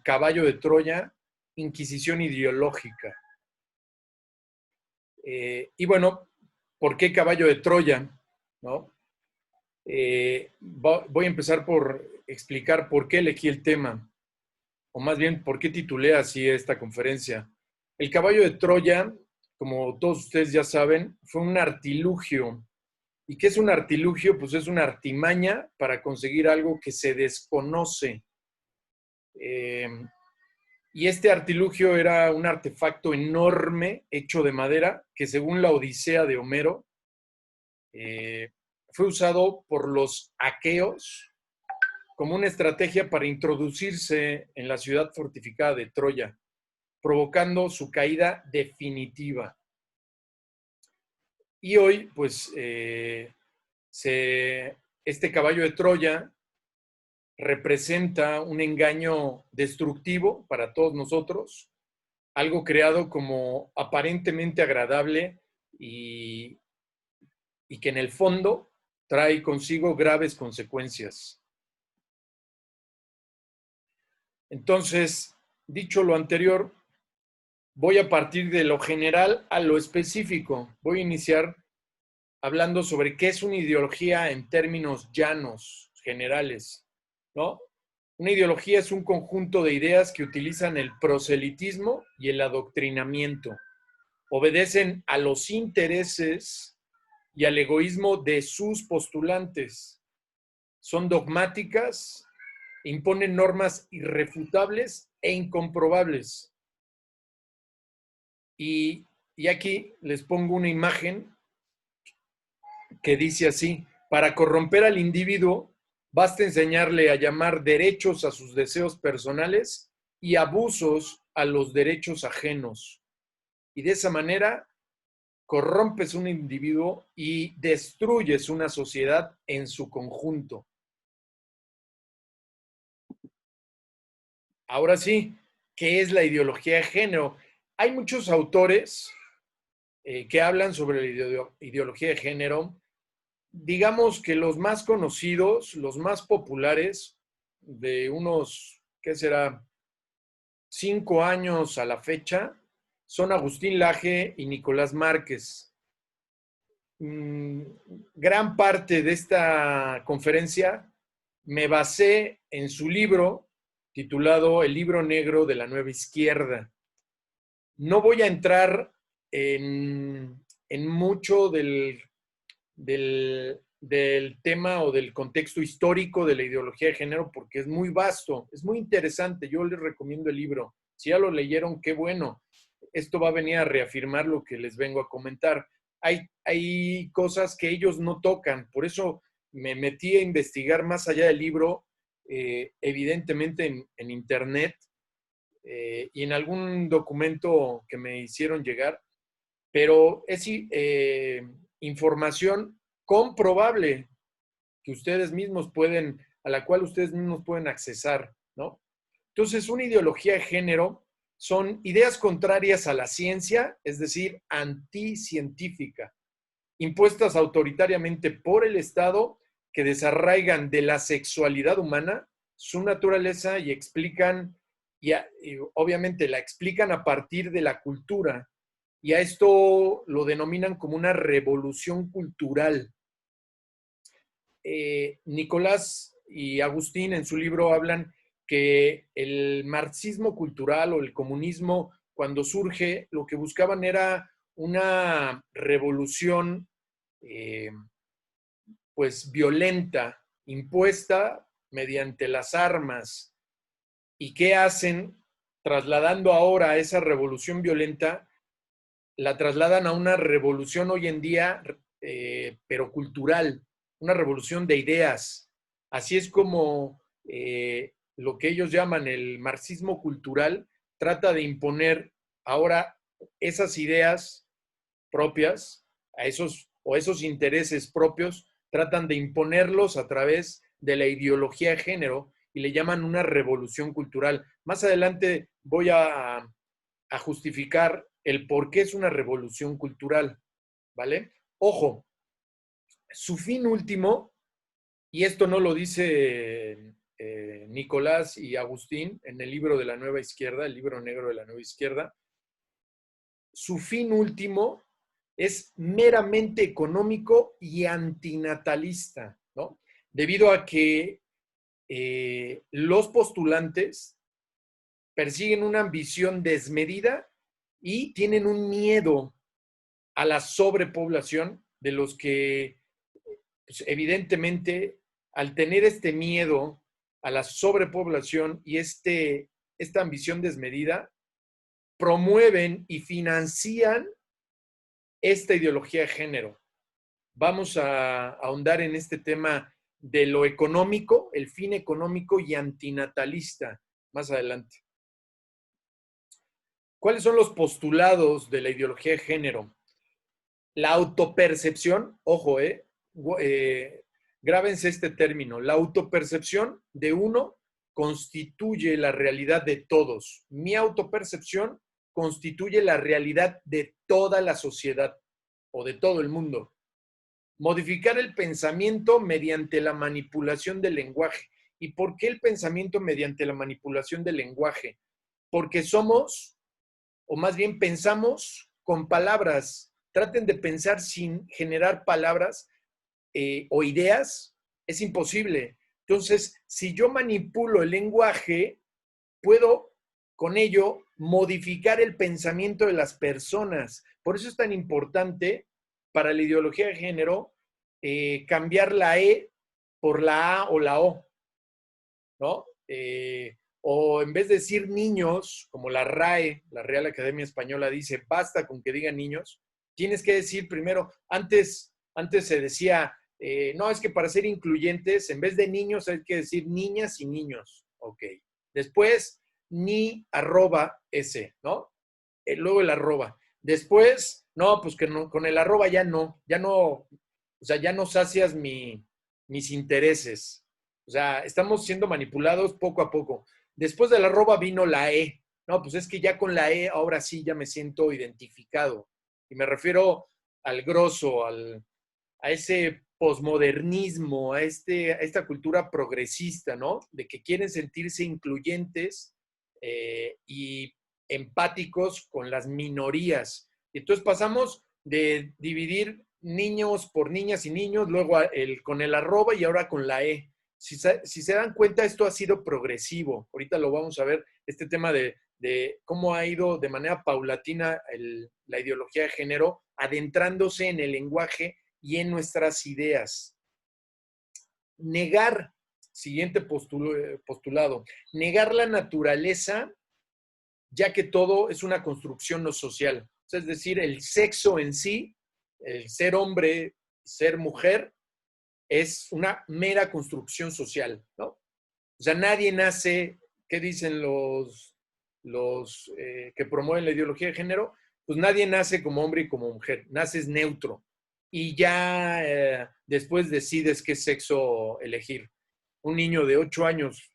caballo de Troya, Inquisición ideológica. Y bueno, ¿por qué caballo de Troya? ¿No? Voy a empezar por explicar por qué elegí el tema, o más bien por qué titulé así esta conferencia. El caballo de Troya, como todos ustedes ya saben, fue un artilugio. ¿Y qué es un artilugio? Pues es una artimaña para conseguir algo que se desconoce. Y este artilugio era un artefacto enorme hecho de madera que, según la Odisea de Homero, fue usado por los aqueos como una estrategia para introducirse en la ciudad fortificada de Troya, provocando su caída definitiva. Y hoy, pues, este caballo de Troya representa un engaño destructivo para todos nosotros, algo creado como aparentemente agradable y que en el fondo trae consigo graves consecuencias. Entonces, dicho lo anterior, voy a partir de lo general a lo específico. Voy a iniciar hablando sobre qué es una ideología en términos llanos, generales, ¿no? Una ideología es un conjunto de ideas que utilizan el proselitismo y el adoctrinamiento. Obedecen a los intereses y al egoísmo de sus postulantes. Son dogmáticas, imponen normas irrefutables e incomprobables. Y aquí les pongo una imagen que dice así: para corromper al individuo, basta enseñarle a llamar derechos a sus deseos personales y abusos a los derechos ajenos. Y de esa manera corrompes un individuo y destruyes una sociedad en su conjunto. Ahora sí, ¿qué es la ideología de género? Hay muchos autores que hablan sobre la ideología de género. Digamos que los más conocidos, los más populares, de unos, ¿qué será?, 5 años a la fecha, son Agustín Laje y Nicolás Márquez. Gran parte de esta conferencia me basé en su libro titulado El libro negro de la nueva izquierda. No voy a entrar en mucho del tema o del contexto histórico de la ideología de género porque es muy vasto, es muy interesante. Yo les recomiendo el libro. Si ya lo leyeron, qué bueno. Esto va a venir a reafirmar lo que les vengo a comentar. Hay cosas que ellos no tocan, por eso me metí a investigar más allá del libro, evidentemente en internet y en algún documento que me hicieron llegar, pero es información comprobable que ustedes mismos pueden, a la cual ustedes mismos pueden accesar, ¿no? Entonces, una ideología de género son ideas contrarias a la ciencia, es decir, anticientífica, impuestas autoritariamente por el Estado, que desarraigan de la sexualidad humana su naturaleza y explican, y obviamente la explican a partir de la cultura, y a esto lo denominan como una revolución cultural. Nicolás y Agustín en su libro hablan que el marxismo cultural o el comunismo, cuando surge, lo que buscaban era una revolución pues violenta, impuesta mediante las armas. ¿Y qué hacen? Trasladando ahora esa revolución violenta, la trasladan a una revolución hoy en día, pero cultural, una revolución de ideas. Así es como lo que ellos llaman el marxismo cultural trata de imponer ahora esas ideas propias, esos intereses propios, tratan de imponerlos a través de la ideología de género y le llaman una revolución cultural. Más adelante voy a justificar el por qué es una revolución cultural, ¿vale? Ojo, su fin último, y esto no lo dice Nicolás y Agustín en el libro de la Nueva Izquierda, el libro negro de la Nueva Izquierda, su fin último es meramente económico y antinatalista, ¿no? Debido a que los postulantes persiguen una ambición desmedida y tienen un miedo a la sobrepoblación de los que, pues, evidentemente, al tener este miedo a la sobrepoblación y esta ambición desmedida, promueven y financian esta ideología de género. Vamos a ahondar en este tema de lo económico, el fin económico y antinatalista más adelante. ¿Cuáles son los postulados de la ideología de género? La autopercepción, ojo, grábense este término, la autopercepción de uno constituye la realidad de todos. Mi autopercepción constituye la realidad de toda la sociedad o de todo el mundo. Modificar el pensamiento mediante la manipulación del lenguaje. ¿Y por qué el pensamiento mediante la manipulación del lenguaje? Porque somos, o más bien pensamos con palabras. Traten de pensar sin generar palabras o ideas, es imposible. Entonces, si yo manipulo el lenguaje, puedo con ello modificar el pensamiento de las personas. Por eso es tan importante para la ideología de género cambiar la E por la A o la O, ¿no? O en vez de decir niños, como la RAE, la Real Academia Española, dice, basta con que digan niños, tienes que decir primero, antes se decía, no, es que para ser incluyentes, en vez de niños hay que decir niñas y niños, ok. Después, ni arroba ese, ¿no? Luego el arroba. Después, no, pues que no, con el arroba ya no, o sea, ya no sacias mis intereses. O sea, estamos siendo manipulados poco a poco. Después del arroba vino la E. No, pues es que ya con la E ahora sí ya me siento identificado. Y me refiero al grosso, a ese posmodernismo, a esta cultura progresista, ¿no? De que quieren sentirse incluyentes y empáticos con las minorías. Entonces pasamos de dividir niños por niñas y niños, luego con el arroba y ahora con la E. Si se dan cuenta, esto ha sido progresivo. Ahorita lo vamos a ver, este tema de cómo ha ido de manera paulatina la ideología de género adentrándose en el lenguaje y en nuestras ideas. Negar, siguiente postulado, negar la naturaleza, ya que todo es una construcción no social. Es decir, el sexo en sí, el ser hombre, ser mujer, es una mera construcción social, ¿no? O sea, nadie nace, ¿qué dicen los que promueven la ideología de género? Pues nadie nace como hombre y como mujer, naces neutro. Y ya después decides qué sexo elegir. Un niño de 8 años,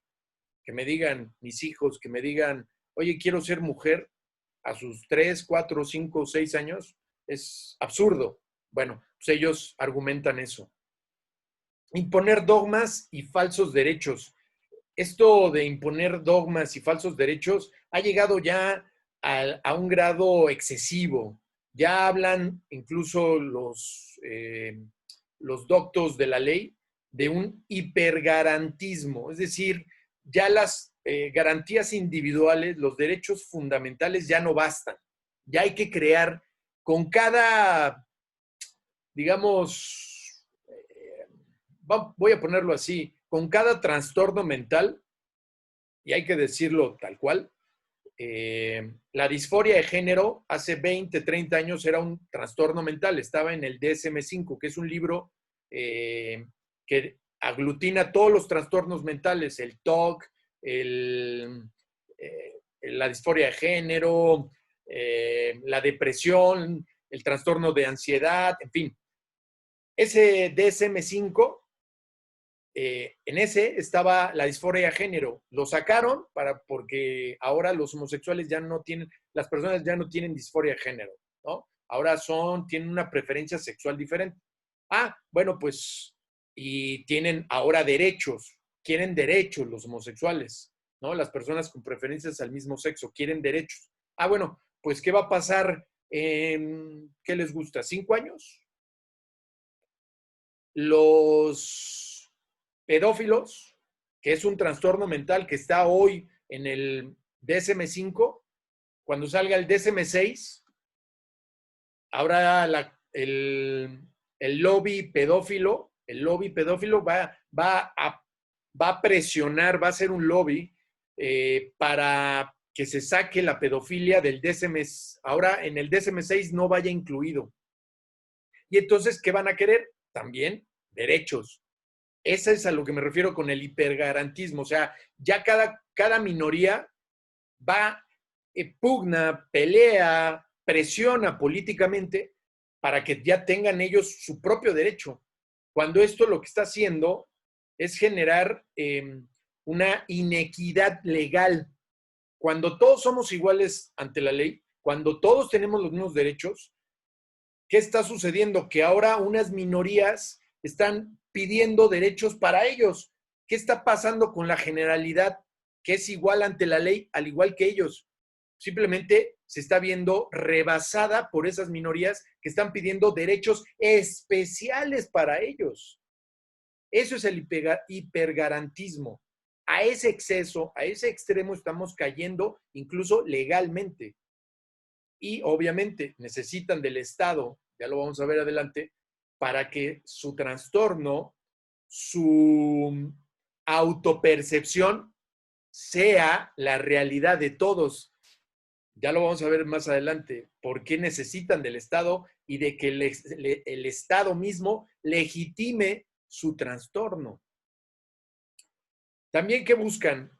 que me digan, mis hijos, que me digan, oye, quiero ser mujer, a sus 3, 4, 5, 6 años, es absurdo. Bueno, pues ellos argumentan eso. Imponer dogmas y falsos derechos. Esto de imponer dogmas y falsos derechos ha llegado ya a un grado excesivo. Ya hablan incluso los doctos de la ley de un hipergarantismo, es decir, ya las garantías individuales, los derechos fundamentales ya no bastan. Ya hay que crear con cada, digamos, voy a ponerlo así, con cada trastorno mental, y hay que decirlo tal cual, la disforia de género hace 20, 30 años era un trastorno mental, estaba en el DSM-5, que es un libro que aglutina todos los trastornos mentales, el TOC, la disforia de género, la depresión, el trastorno de ansiedad, en fin. Ese DSM-5 en ese estaba la disforia de género. Lo sacaron porque ahora los homosexuales ya no tienen, las personas ya no tienen disforia de género, ¿no? Ahora tienen una preferencia sexual diferente. Ah, bueno, pues, y tienen ahora derechos. quieren derechos los homosexuales, ¿no? Las personas con preferencias al mismo sexo quieren derechos. Ah, bueno, pues ¿qué va a pasar en, qué les gusta? ¿5 años? Los pedófilos, que es un trastorno mental que está hoy en el DSM-5, cuando salga el DSM-6, ahora el lobby pedófilo, va a presionar, va a hacer un lobby para que se saque la pedofilia del DSM. Ahora en el DSM-6 no vaya incluido. Y entonces, ¿qué van a querer? También derechos. Eso es a lo que me refiero con el hipergarantismo. O sea, ya cada minoría va, pugna, pelea, presiona políticamente para que ya tengan ellos su propio derecho. Cuando esto lo que está haciendo es generar una inequidad legal. Cuando todos somos iguales ante la ley, cuando todos tenemos los mismos derechos, ¿qué está sucediendo? Que ahora unas minorías están pidiendo derechos para ellos. ¿Qué está pasando con la generalidad que es igual ante la ley, al igual que ellos? Simplemente se está viendo rebasada por esas minorías que están pidiendo derechos especiales para ellos. Eso es el hipergarantismo. A ese exceso, a ese extremo estamos cayendo incluso legalmente. Y obviamente necesitan del Estado, ya lo vamos a ver adelante, para que su trastorno, su autopercepción sea la realidad de todos. Ya lo vamos a ver más adelante, por qué necesitan del Estado y de que el Estado mismo legitime su trastorno. También que buscan,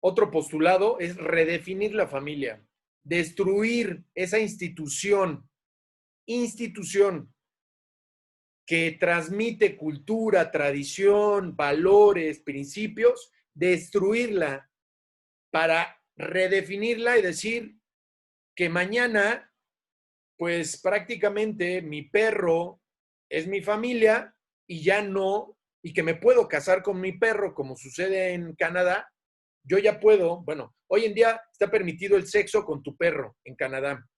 otro postulado es redefinir la familia, destruir esa institución que transmite cultura, tradición, valores, principios, destruirla para redefinirla y decir que mañana, pues prácticamente mi perro es mi familia y ya no, y que me puedo casar con mi perro, como sucede en Canadá. Yo ya puedo, bueno, hoy en día está permitido el sexo con tu perro en Canadá.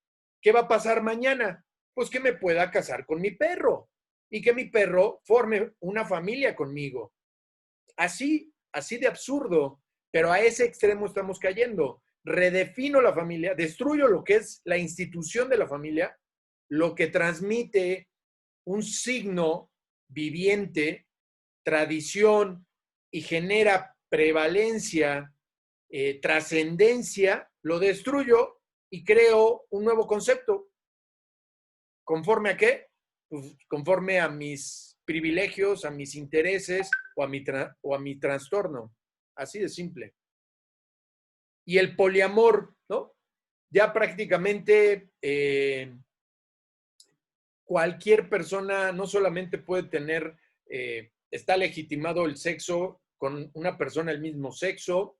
¿Qué va a pasar mañana? Pues que me pueda casar con mi perro y que mi perro forme una familia conmigo. Así de absurdo, pero a ese extremo estamos cayendo. Redefino la familia, destruyo lo que es la institución de la familia, lo que transmite un signo viviente, tradición y genera prevalencia, trascendencia, lo destruyo y creo un nuevo concepto. ¿Conforme a qué? Pues conforme a mis privilegios, a mis intereses o a mi trastorno. Así de simple. Y el poliamor, ¿no? Ya prácticamente cualquier persona no solamente puede tener, está legitimado el sexo con una persona del mismo sexo,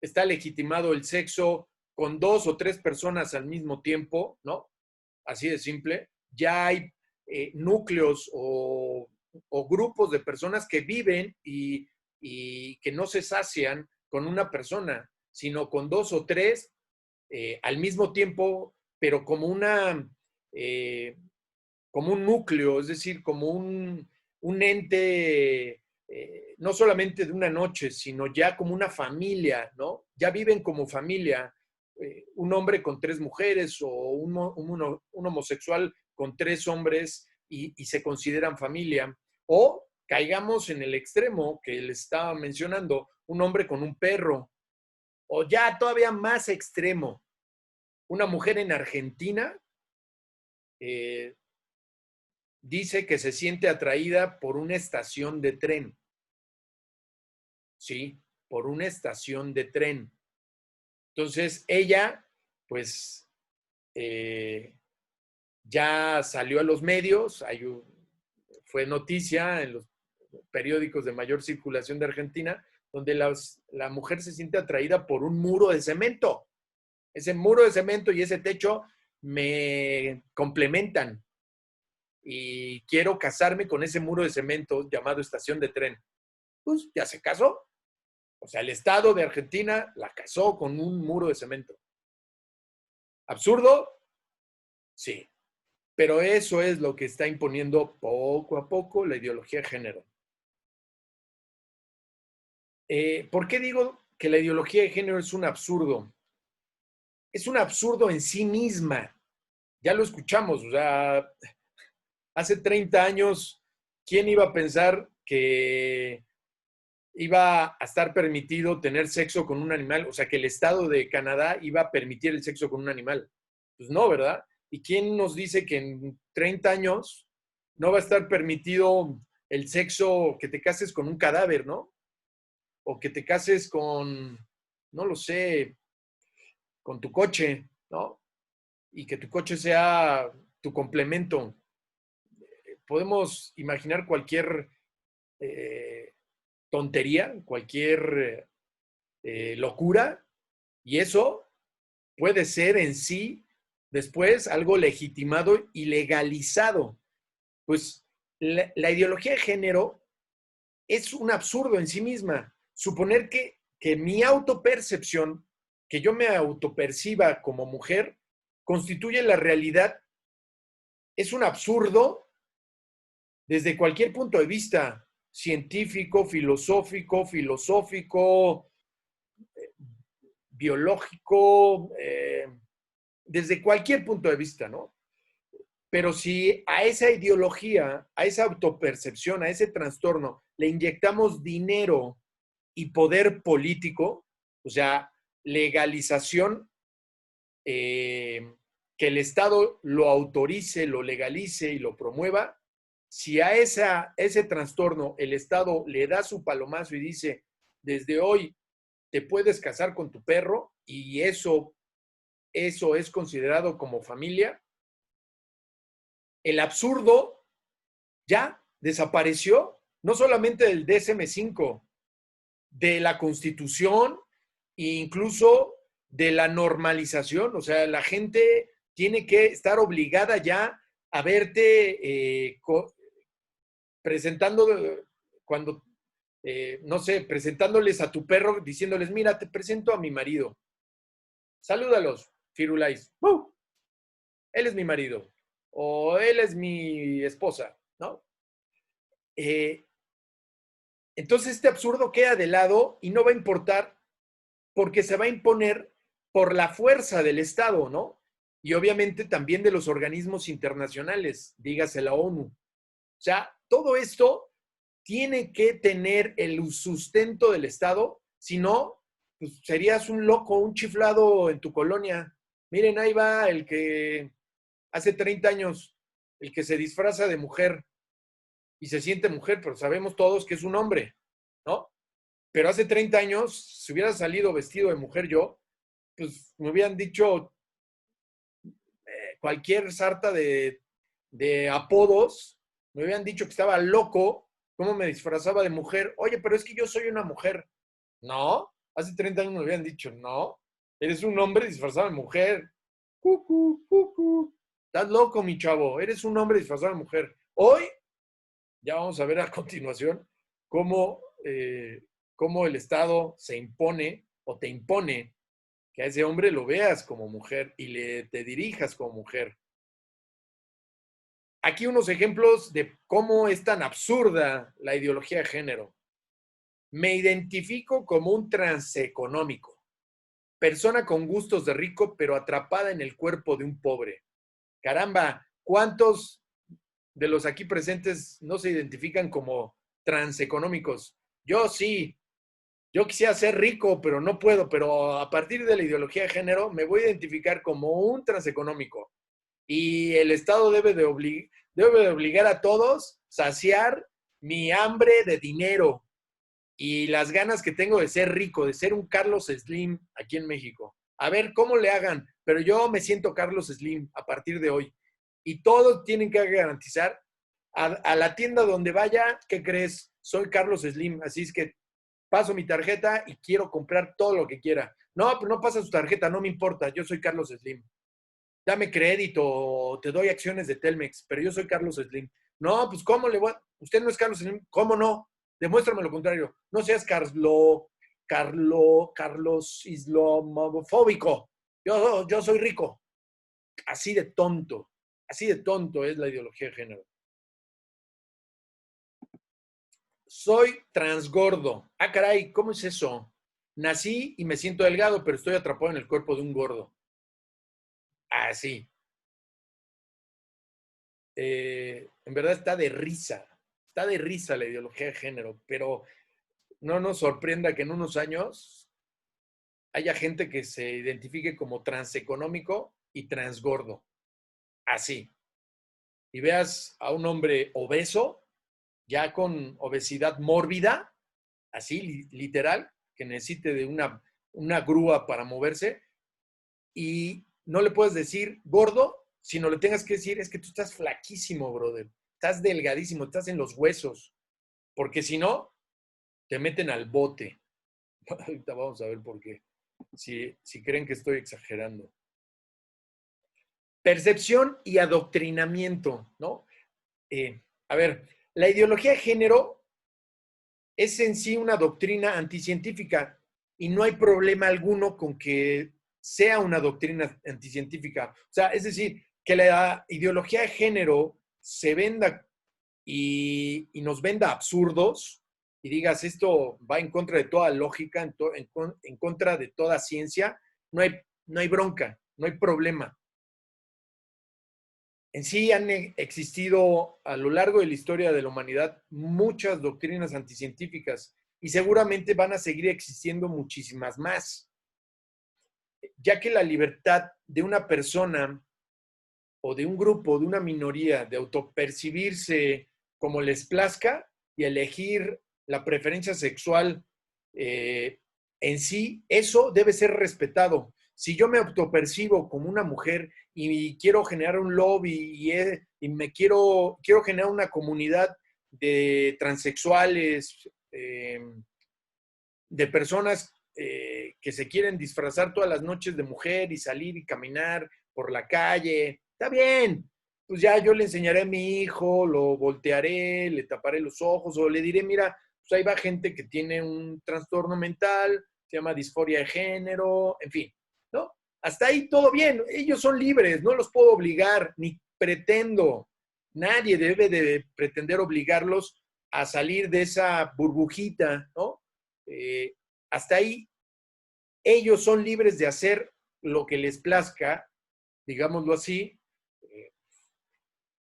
está legitimado el sexo con 2 o 3 personas al mismo tiempo, ¿no? Así de simple. Ya hay núcleos o grupos de personas que viven y que no se sacian con una persona, sino con 2 o 3 al mismo tiempo, pero como un núcleo, es decir, como un ente, no solamente de una noche, sino ya como una familia, ¿no? Ya viven como familia, un hombre con 3 mujeres o un homosexual con 3 hombres y se consideran familia. O caigamos en el extremo que les estaba mencionando, un hombre con un perro. O ya todavía más extremo, una mujer en Argentina eh, dice que se siente atraída por una estación de tren. Sí, por una estación de tren. Entonces ella, pues, ya salió a los medios, fue noticia en los periódicos de mayor circulación de Argentina, donde la mujer se siente atraída por un muro de cemento. Ese muro de cemento y ese techo me complementan y quiero casarme con ese muro de cemento llamado estación de tren. Pues ya se casó, O sea, el Estado de Argentina la casó con un muro de cemento. ¿Absurdo? Sí. Pero eso es lo que está imponiendo poco a poco la ideología de género. ¿Por qué digo que la ideología de género es un absurdo? Es un absurdo en sí misma. Ya lo escuchamos, o sea, hace 30 años, ¿quién iba a pensar que iba a estar permitido tener sexo con un animal? O sea, que el Estado de Canadá iba a permitir el sexo con un animal. Pues no, ¿verdad? ¿Y quién nos dice que en 30 años no va a estar permitido el sexo, que te cases con un cadáver, ¿no? O que te cases con, no lo sé, con tu coche, ¿no? Y que tu coche sea tu complemento. Podemos imaginar cualquier eh, tontería, cualquier locura, y eso puede ser en sí después algo legitimado y legalizado. Pues la ideología de género es un absurdo en sí misma. Suponer que mi autopercepción, que yo me autoperciba como mujer, constituye la realidad, es un absurdo desde cualquier punto de vista, científico, filosófico, biológico, desde cualquier punto de vista, ¿no? Pero si a esa ideología, a esa autopercepción, a ese trastorno, le inyectamos dinero y poder político, o sea, legalización, que el Estado lo autorice, lo legalice y lo promueva, si a ese trastorno el Estado le da su palomazo y dice, desde hoy te puedes casar con tu perro y eso es considerado como familia, el absurdo ya desapareció, no solamente del DSM-5, de la Constitución e incluso de la normalización. O sea, la gente tiene que estar obligada ya a verte presentando, cuando, no sé, presentándoles a tu perro, diciéndoles, mira, te presento a mi marido. Salúdalos, Firulais. Él es mi marido. O él es mi esposa, ¿no? Eh, entonces este absurdo queda de lado y no va a importar porque se va a imponer por la fuerza del Estado, ¿no? Y obviamente también de los organismos internacionales, dígase la ONU. O sea, todo esto tiene que tener el sustento del Estado, si no, pues serías un loco, un chiflado en tu colonia. Miren, ahí va el que hace 30 años, el que se disfraza de mujer y se siente mujer, pero sabemos todos que es un hombre, ¿no? Pero hace 30 años, si hubiera salido vestido de mujer yo, pues me hubieran dicho cualquier sarta de apodos, me hubieran dicho que estaba loco, cómo me disfrazaba de mujer. Oye, pero es que yo soy una mujer. No, hace 30 años me hubieran dicho, no, eres un hombre disfrazado de mujer. Cucu, cucu. Estás loco, mi chavo, eres un hombre disfrazado de mujer. Hoy, ya vamos a ver a continuación cómo, cómo el Estado se impone o te impone que a ese hombre lo veas como mujer y te dirijas como mujer. Aquí unos ejemplos de cómo es tan absurda la ideología de género. Me identifico como un transeconómico, persona con gustos de rico, pero atrapada en el cuerpo de un pobre. Caramba, ¿cuántos de los aquí presentes no se identifican como transeconómicos? Yo sí, yo quisiera ser rico, pero no puedo, pero a partir de la ideología de género me voy a identificar como un transeconómico. Y el Estado debe de obligar a todos a saciar mi hambre de dinero y las ganas que tengo de ser rico, de ser un Carlos Slim aquí en México. A ver cómo le hagan, pero yo me siento Carlos Slim a partir de hoy. Y todos tienen que garantizar a la tienda donde vaya, ¿qué crees? Soy Carlos Slim, así es que paso mi tarjeta y quiero comprar todo lo que quiera. No, pero no pasa su tarjeta, no me importa, yo soy Carlos Slim. Dame crédito, te doy acciones de Telmex, pero yo soy Carlos Slim. No, pues ¿cómo le voy a... Usted no es Carlos Slim, ¿cómo no? Demuéstrame lo contrario. No seas Carlos, Carlos islamofóbico. Yo soy rico. Así de tonto es la ideología de género. Soy transgordo. Ah, caray, ¿cómo es eso? Nací y me siento delgado, pero estoy atrapado en el cuerpo de un gordo. Así. En verdad está de risa. Está de risa la ideología de género, pero no nos sorprenda que en unos años haya gente que se identifique como transeconómico y transgordo. Así. Y veas a un hombre obeso, ya con obesidad mórbida, así literal, que necesite de una grúa para moverse, y no le puedes decir gordo, sino le tengas que decir, es que tú estás flaquísimo, brother. Estás delgadísimo, estás en los huesos. Porque si no, te meten al bote. Ahorita vamos a ver por qué. Si creen que estoy exagerando. Percepción y adoctrinamiento, ¿no? A ver, la ideología de género es en sí una doctrina anticientífica y no hay problema alguno con que sea una doctrina anticientífica. O sea, es decir, que la ideología de género se venda y nos venda absurdos y digas esto va en contra de toda lógica, en contra de toda ciencia, no hay bronca, no hay problema. En sí han existido a lo largo de la historia de la humanidad muchas doctrinas anticientíficas y seguramente van a seguir existiendo muchísimas más, ya que la libertad de una persona o de un grupo, de una minoría, de autopercibirse como les plazca y elegir la preferencia sexual en sí, eso debe ser respetado. Si yo me autopercibo como una mujer y quiero generar un lobby y me quiero generar una comunidad de transexuales, de personas que se quieren disfrazar todas las noches de mujer y salir y caminar por la calle, está bien. Pues ya yo le enseñaré a mi hijo, lo voltearé, le taparé los ojos o le diré, mira, pues ahí va gente que tiene un trastorno mental, se llama disforia de género, en fin, ¿no? Hasta ahí todo bien, ellos son libres, no los puedo obligar, ni pretendo. Nadie debe de pretender obligarlos a salir de esa burbujita, ¿no? Eh, Hasta ahí ellos son libres de hacer lo que les plazca, digámoslo así, eh,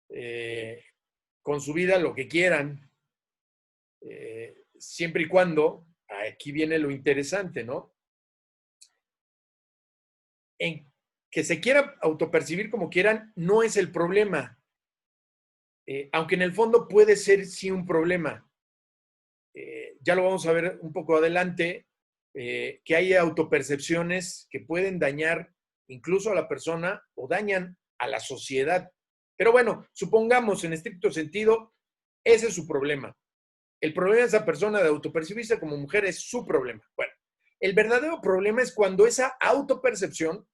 eh, con su vida lo que quieran, siempre y cuando, aquí viene lo interesante, ¿no? En que se quiera autopercibir como quieran, no es el problema, aunque en el fondo puede ser sí un problema. Ya lo vamos a ver un poco adelante, que hay autopercepciones que pueden dañar incluso a la persona o dañan a la sociedad. Pero bueno, supongamos en estricto sentido, ese es su problema. El problema de esa persona de autopercibirse como mujer es su problema. Bueno, el verdadero problema es cuando esa autopercepción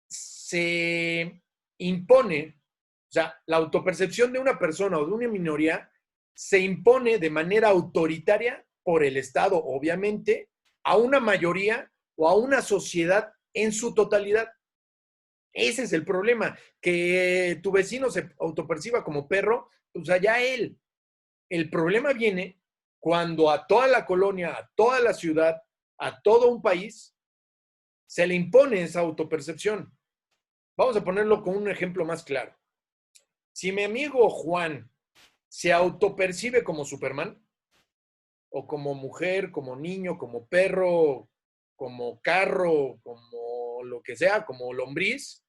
se impone, o sea, la autopercepción de una persona o de una minoría se impone de manera autoritaria por el Estado, obviamente, a una mayoría o a una sociedad en su totalidad. Ese es el problema, que tu vecino se autoperciba como perro, pues allá él. El problema viene cuando a toda la colonia, a toda la ciudad, a todo un país, se le impone esa autopercepción. Vamos a ponerlo con un ejemplo más claro. Si mi amigo Juan se autopercibe como Superman, o como mujer, como niño, como perro, como carro, como lo que sea, como lombriz,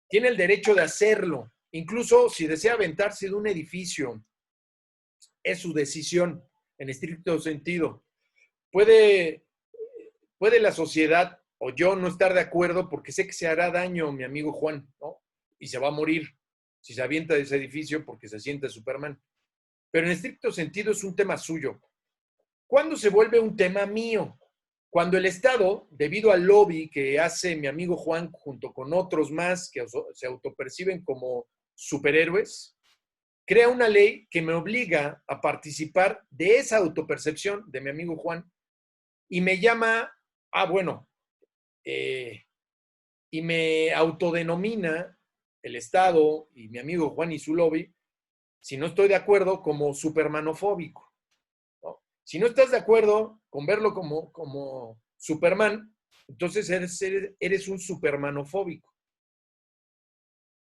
tiene el derecho de hacerlo. Incluso si desea aventarse de un edificio, es su decisión en estricto sentido. Puede, puede la sociedad o yo no estar de acuerdo porque sé que se hará daño mi amigo Juan, ¿no? Y se va a morir si se avienta de ese edificio porque se siente Superman. Pero en estricto sentido es un tema suyo. ¿Cuándo se vuelve un tema mío? Cuando el Estado, debido al lobby que hace mi amigo Juan junto con otros más que se autoperciben como superhéroes, crea una ley que me obliga a participar de esa autopercepción de mi amigo Juan y me llama, bueno, y me autodenomina el Estado y mi amigo Juan Isulovi, si no estoy de acuerdo, como supermanofóbico, ¿no? Si no estás de acuerdo con verlo como Superman, entonces eres un supermanofóbico.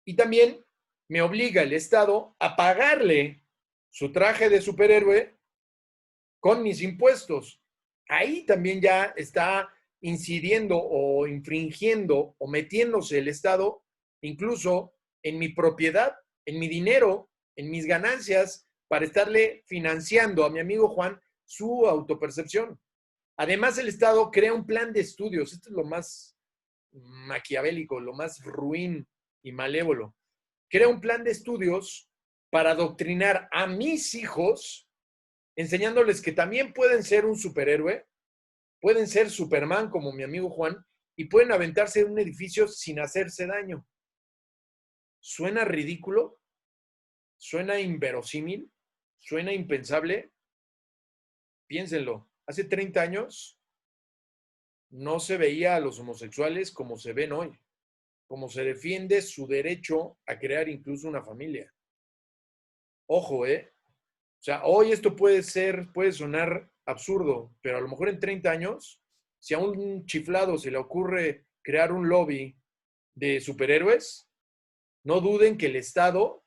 Y también me obliga el Estado a pagarle su traje de superhéroe con mis impuestos. Ahí también ya está incidiendo o infringiendo o metiéndose el Estado incluso en mi propiedad, en mi dinero, en mis ganancias, para estarle financiando a mi amigo Juan su autopercepción. Además, el Estado crea un plan de estudios. Esto es lo más maquiavélico, lo más ruin y malévolo. Crea un plan de estudios para adoctrinar a mis hijos, enseñándoles que también pueden ser un superhéroe, pueden ser Superman como mi amigo Juan, y pueden aventarse en un edificio sin hacerse daño. ¿Suena ridículo? ¿Suena inverosímil? ¿Suena impensable? Piénsenlo. Hace 30 años no se veía a los homosexuales como se ven hoy, como se defiende su derecho a crear incluso una familia. Ojo, ¿eh? O sea, hoy esto puede sonar absurdo, pero a lo mejor en 30 años, si a un chiflado se le ocurre crear un lobby de superhéroes, no duden que el Estado,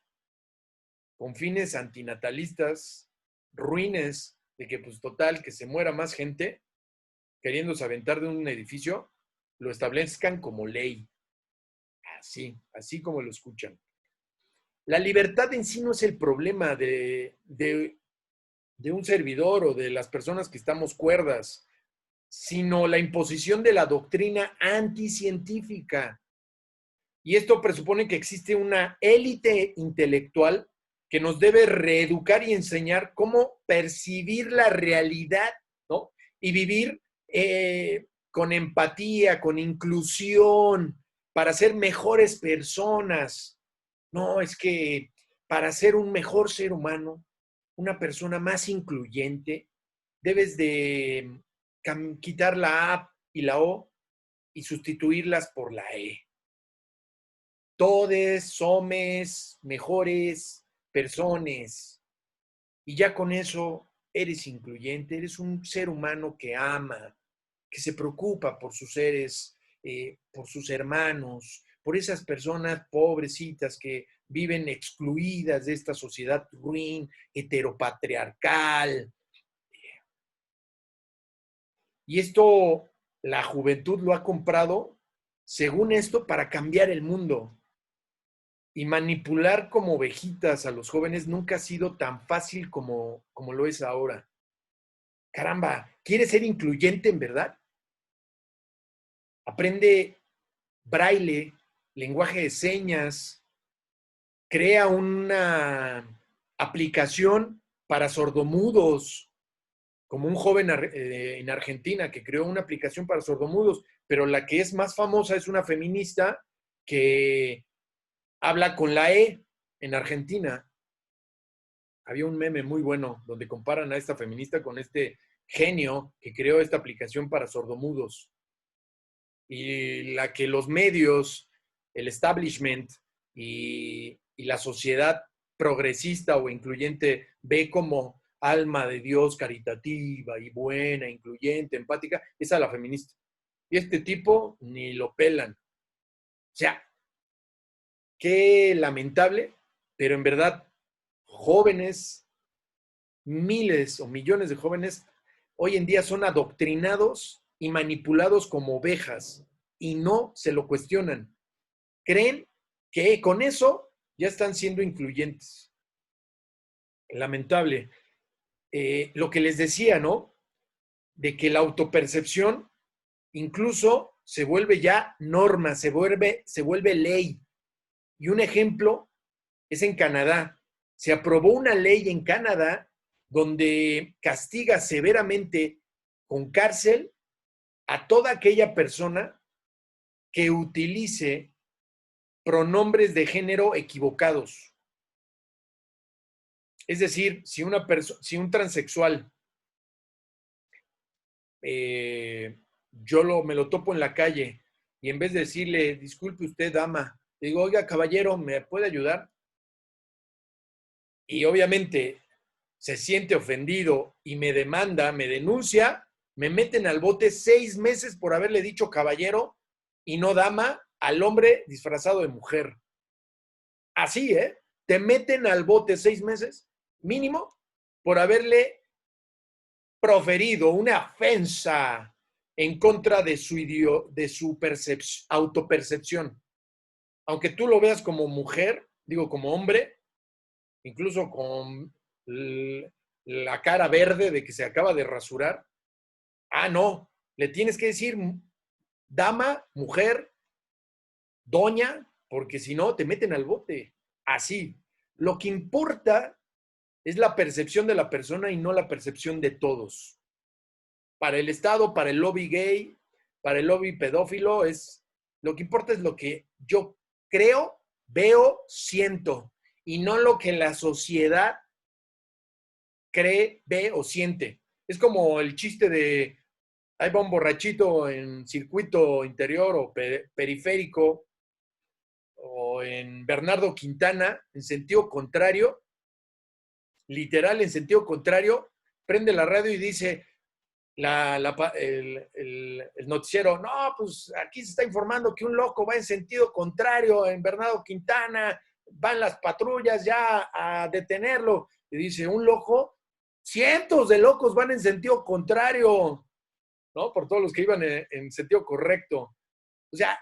con fines antinatalistas, ruines, de que pues total, que se muera más gente, queriéndose aventar de un edificio, lo establezcan como ley. Así como lo escuchan. La libertad en sí no es el problema de un servidor o de las personas que estamos cuerdas, sino la imposición de la doctrina anticientífica. Y esto presupone que existe una élite intelectual que nos debe reeducar y enseñar cómo percibir la realidad, ¿no? Y vivir con empatía, con inclusión, para ser mejores personas. No, es que para ser un mejor ser humano, una persona más incluyente, debes de quitar la A y la O y sustituirlas por la E. Todes somos mejores personas. Y ya con eso eres incluyente, eres un ser humano que ama, que se preocupa por sus seres, por sus hermanos, por esas personas pobrecitas que viven excluidas de esta sociedad ruin, heteropatriarcal. Y esto la juventud lo ha comprado, según esto, para cambiar el mundo. Y manipular como ovejitas a los jóvenes nunca ha sido tan fácil como lo es ahora. Caramba, ¿quieres ser incluyente en verdad? Aprende braille, lenguaje de señas, crea una aplicación para sordomudos, como un joven en Argentina que creó una aplicación para sordomudos, pero la que es más famosa es una feminista que habla con la E en Argentina. Había un meme muy bueno donde comparan a esta feminista con este genio que creó esta aplicación para sordomudos. Y la que los medios, el establishment y la sociedad progresista o incluyente ve como alma de Dios caritativa y buena, incluyente, empática, es a la feminista. Y este tipo ni lo pelan. O sea, qué lamentable, pero en verdad, jóvenes, miles o millones de jóvenes hoy en día son adoctrinados y manipulados como ovejas y no se lo cuestionan. Creen que con eso ya están siendo incluyentes. Lamentable. Lo que les decía, ¿no? De que la autopercepción incluso se vuelve ya norma, se vuelve ley. Y un ejemplo es en Canadá. Se aprobó una ley en Canadá donde castiga severamente con cárcel a toda aquella persona que utilice pronombres de género equivocados. Es decir, si un transexual me lo topo en la calle y en vez de decirle, disculpe usted, dama, le digo, oiga, caballero, ¿me puede ayudar? Y obviamente se siente ofendido y me demanda, me denuncia, me meten al bote 6 meses por haberle dicho caballero y no dama al hombre disfrazado de mujer. Así, ¿eh? Te meten al bote 6 meses, mínimo, por haberle proferido una ofensa en contra de su autopercepción. Aunque tú lo veas como mujer, digo como hombre, incluso con la cara verde de que se acaba de rasurar. Ah, no, le tienes que decir dama, mujer, doña, porque si no te meten al bote. Así. Lo que importa es la percepción de la persona y no la percepción de todos. Para el Estado, para el lobby gay, para el lobby pedófilo, lo que importa es lo que yo creo, veo, siento, y no lo que la sociedad cree, ve o siente. Es como el chiste de ahí va un borrachito en circuito interior o periférico o en Bernardo Quintana en sentido contrario, literal en sentido contrario, prende la radio y dice el noticiero, no, pues aquí se está informando que un loco va en sentido contrario en Bernardo Quintana, van las patrullas ya a detenerlo. Y dice, un loco, cientos de locos van en sentido contrario, ¿no? Por todos los que iban en sentido correcto. O sea,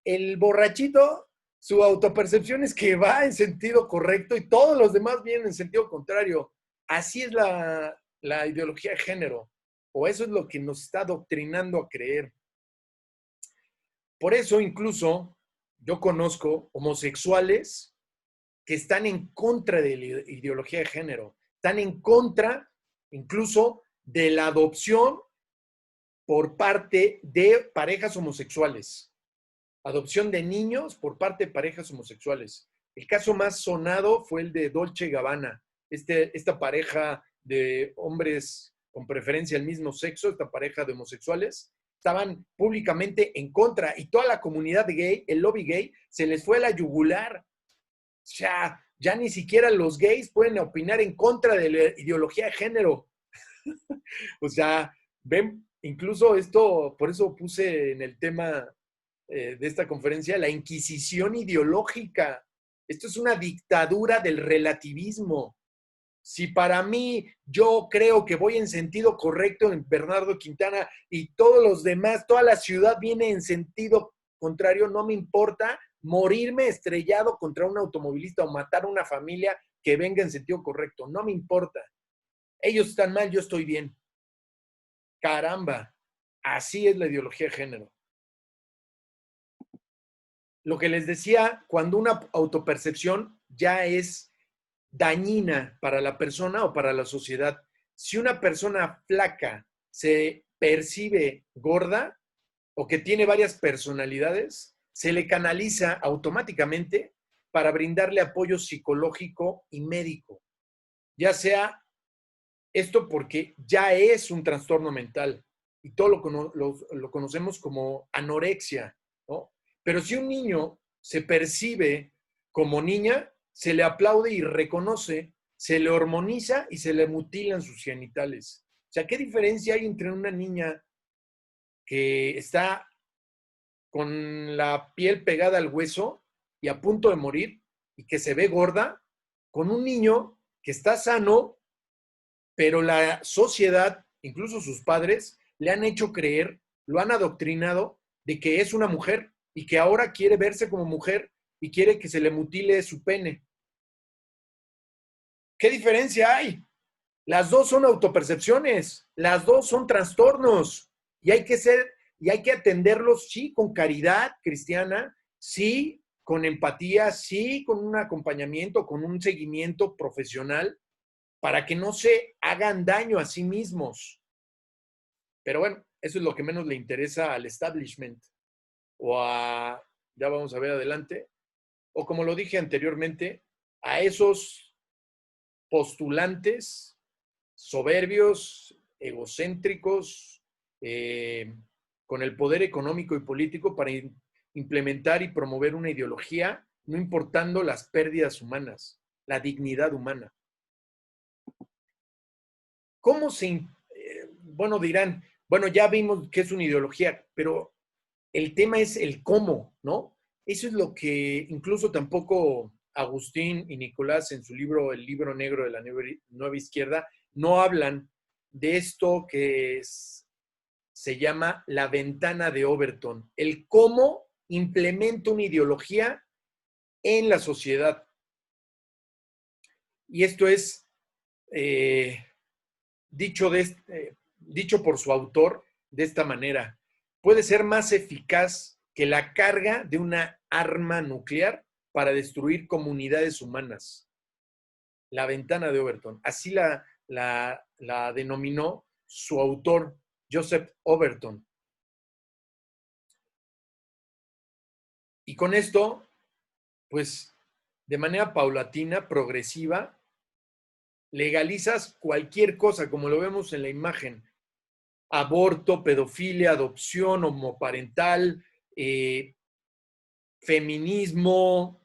el borrachito, su autopercepción es que va en sentido correcto y todos los demás vienen en sentido contrario. Así es la ideología de género, o eso es lo que nos está adoctrinando a creer. Por eso incluso yo conozco homosexuales que están en contra de la ideología de género, están en contra incluso de la adopción por parte de parejas homosexuales. Adopción de niños por parte de parejas homosexuales. El caso más sonado fue el de Dolce Gabbana, esta pareja de hombres con preferencia al mismo sexo, esta pareja de homosexuales, estaban públicamente en contra y toda la comunidad gay, el lobby gay, se les fue a la yugular. O sea, ya ni siquiera los gays pueden opinar en contra de la ideología de género. O sea, ven, incluso esto, por eso puse en el tema de esta conferencia, la inquisición ideológica. Esto es una dictadura del relativismo. Si para mí yo creo que voy en sentido correcto en Bernardo Quintana y todos los demás, toda la ciudad viene en sentido contrario, no me importa morirme estrellado contra un automovilista o matar a una familia que venga en sentido correcto. No me importa. Ellos están mal, yo estoy bien. Caramba, así es la ideología de género. Lo que les decía, cuando una autopercepción ya es dañina para la persona o para la sociedad. Si una persona flaca se percibe gorda o que tiene varias personalidades, se le canaliza automáticamente para brindarle apoyo psicológico y médico. Ya sea esto porque ya es un trastorno mental y todo lo conocemos como anorexia, ¿no? Pero si un niño se percibe como niña, se le aplaude y reconoce, se le hormoniza y se le mutilan sus genitales. O sea, ¿qué diferencia hay entre una niña que está con la piel pegada al hueso y a punto de morir y que se ve gorda, con un niño que está sano, pero la sociedad, incluso sus padres, le han hecho creer, lo han adoctrinado de que es una mujer y que ahora quiere verse como mujer y quiere que se le mutile su pene? ¿Qué diferencia hay? Las dos son autopercepciones, las dos son trastornos y hay que atenderlos, sí, con caridad cristiana, sí, con empatía, sí, con un acompañamiento, con un seguimiento profesional, para que no se hagan daño a sí mismos. Pero bueno, eso es lo que menos le interesa al establishment o ya vamos a ver adelante, o como lo dije anteriormente, a esos postulantes soberbios, egocéntricos, con el poder económico y político para implementar y promover una ideología, no importando las pérdidas humanas, la dignidad humana. ¿Cómo bueno, dirán, bueno, ya vimos que es una ideología, pero el tema es el cómo, ¿no? Eso es lo que incluso tampoco Agustín y Nicolás en su libro, El libro negro de la nueva izquierda, no hablan de esto que se llama la ventana de Overton, el cómo implementa una ideología en la sociedad. Y esto es dicho por su autor de esta manera: puede ser más eficaz que la carga de una arma nuclear para destruir comunidades humanas. La ventana de Overton. Así la denominó su autor, Joseph Overton. Y con esto, pues, de manera paulatina, progresiva, legalizas cualquier cosa, como lo vemos en la imagen: aborto, pedofilia, adopción, homoparental, feminismo,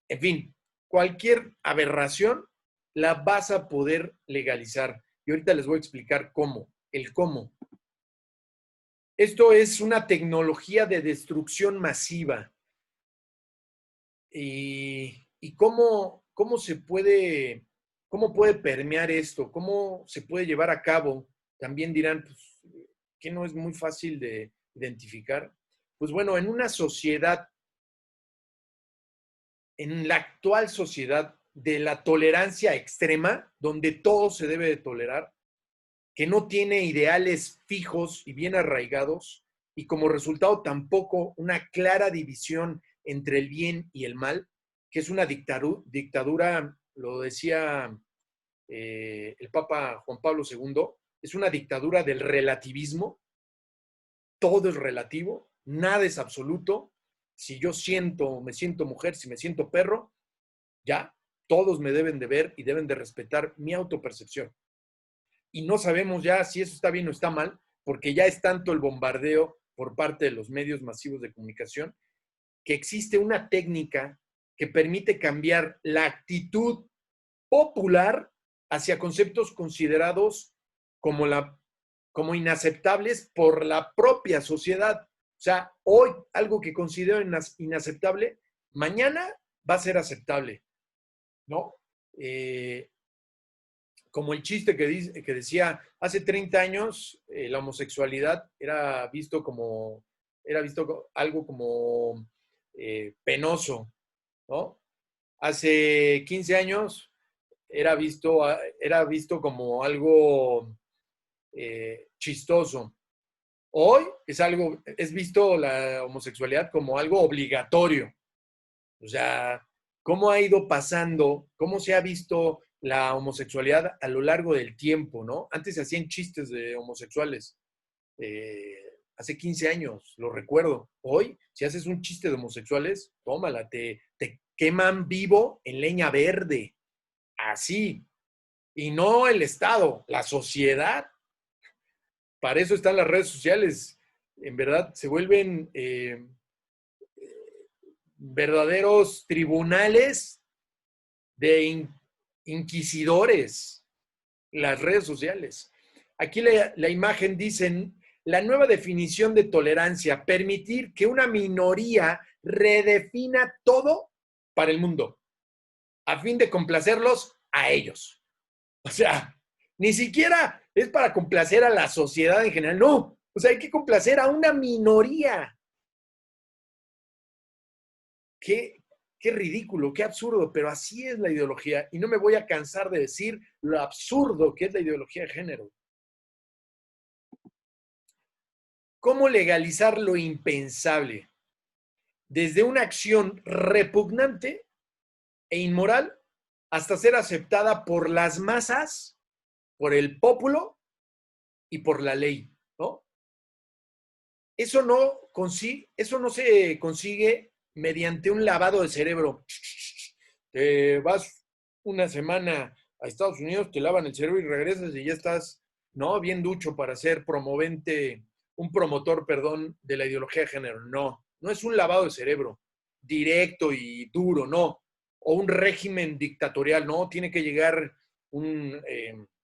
en fin, cualquier aberración la vas a poder legalizar. Y ahorita les voy a explicar cómo, el cómo. Esto es una tecnología de destrucción masiva. Y cómo puede permear esto, cómo se puede llevar a cabo. También dirán, pues, que no es muy fácil de identificar. Pues bueno, en una sociedad, en la actual sociedad de la tolerancia extrema, donde todo se debe de tolerar, que no tiene ideales fijos y bien arraigados, y como resultado tampoco una clara división entre el bien y el mal, que es una dictadura, lo decía el Papa Juan Pablo II, es una dictadura del relativismo. Todo es relativo, nada es absoluto. Si yo me siento mujer, si me siento perro, ya, todos me deben de ver y deben de respetar mi autopercepción. Y no sabemos ya si eso está bien o está mal, porque ya es tanto el bombardeo por parte de los medios masivos de comunicación, que existe una técnica que permite cambiar la actitud popular hacia conceptos considerados como inaceptables por la propia sociedad. O sea, hoy algo que considero inaceptable, mañana va a ser aceptable, ¿no? Como el chiste que decía, hace 30 años la homosexualidad era visto algo como penoso, ¿no? Hace 15 años era visto como algo chistoso. Hoy es visto la homosexualidad como algo obligatorio. O sea, cómo ha ido pasando, cómo se ha visto la homosexualidad a lo largo del tiempo, ¿no? Antes se hacían chistes de homosexuales. Hace 15 años, lo recuerdo. Hoy, si haces un chiste de homosexuales, tómala, te queman vivo en leña verde. Así. Y no el Estado, la sociedad. Para eso están las redes sociales. En verdad, se vuelven verdaderos tribunales de inquisidores, las redes sociales. Aquí la imagen dice: la nueva definición de tolerancia, permitir que una minoría redefina todo para el mundo, a fin de complacerlos a ellos. O sea, ni siquiera es para complacer a la sociedad en general, no. O sea, hay que complacer a una minoría. Qué ridículo, qué absurdo, pero así es la ideología. Y no me voy a cansar de decir lo absurdo que es la ideología de género. ¿Cómo legalizar lo impensable? Desde una acción repugnante e inmoral hasta ser aceptada por las masas, por el pueblo y por la ley, ¿no? Eso no se consigue mediante un lavado de cerebro. Te vas una semana a Estados Unidos, te lavan el cerebro y regresas y ya estás ¿no? Bien ducho para ser un promotor, perdón, de la ideología de género. No, no es un lavado de cerebro directo y duro, no. O un régimen dictatorial, no. Tiene que llegar un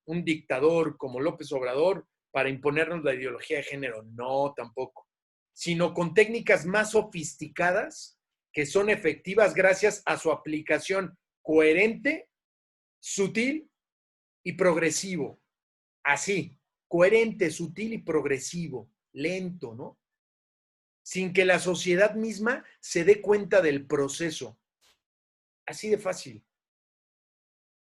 dictador como López Obrador para imponernos la ideología de género. No, tampoco. Sino con técnicas más sofisticadas que son efectivas gracias a su aplicación coherente, sutil y progresivo. Así, coherente, sutil y progresivo, lento, ¿no? Sin que la sociedad misma se dé cuenta del proceso. Así de fácil.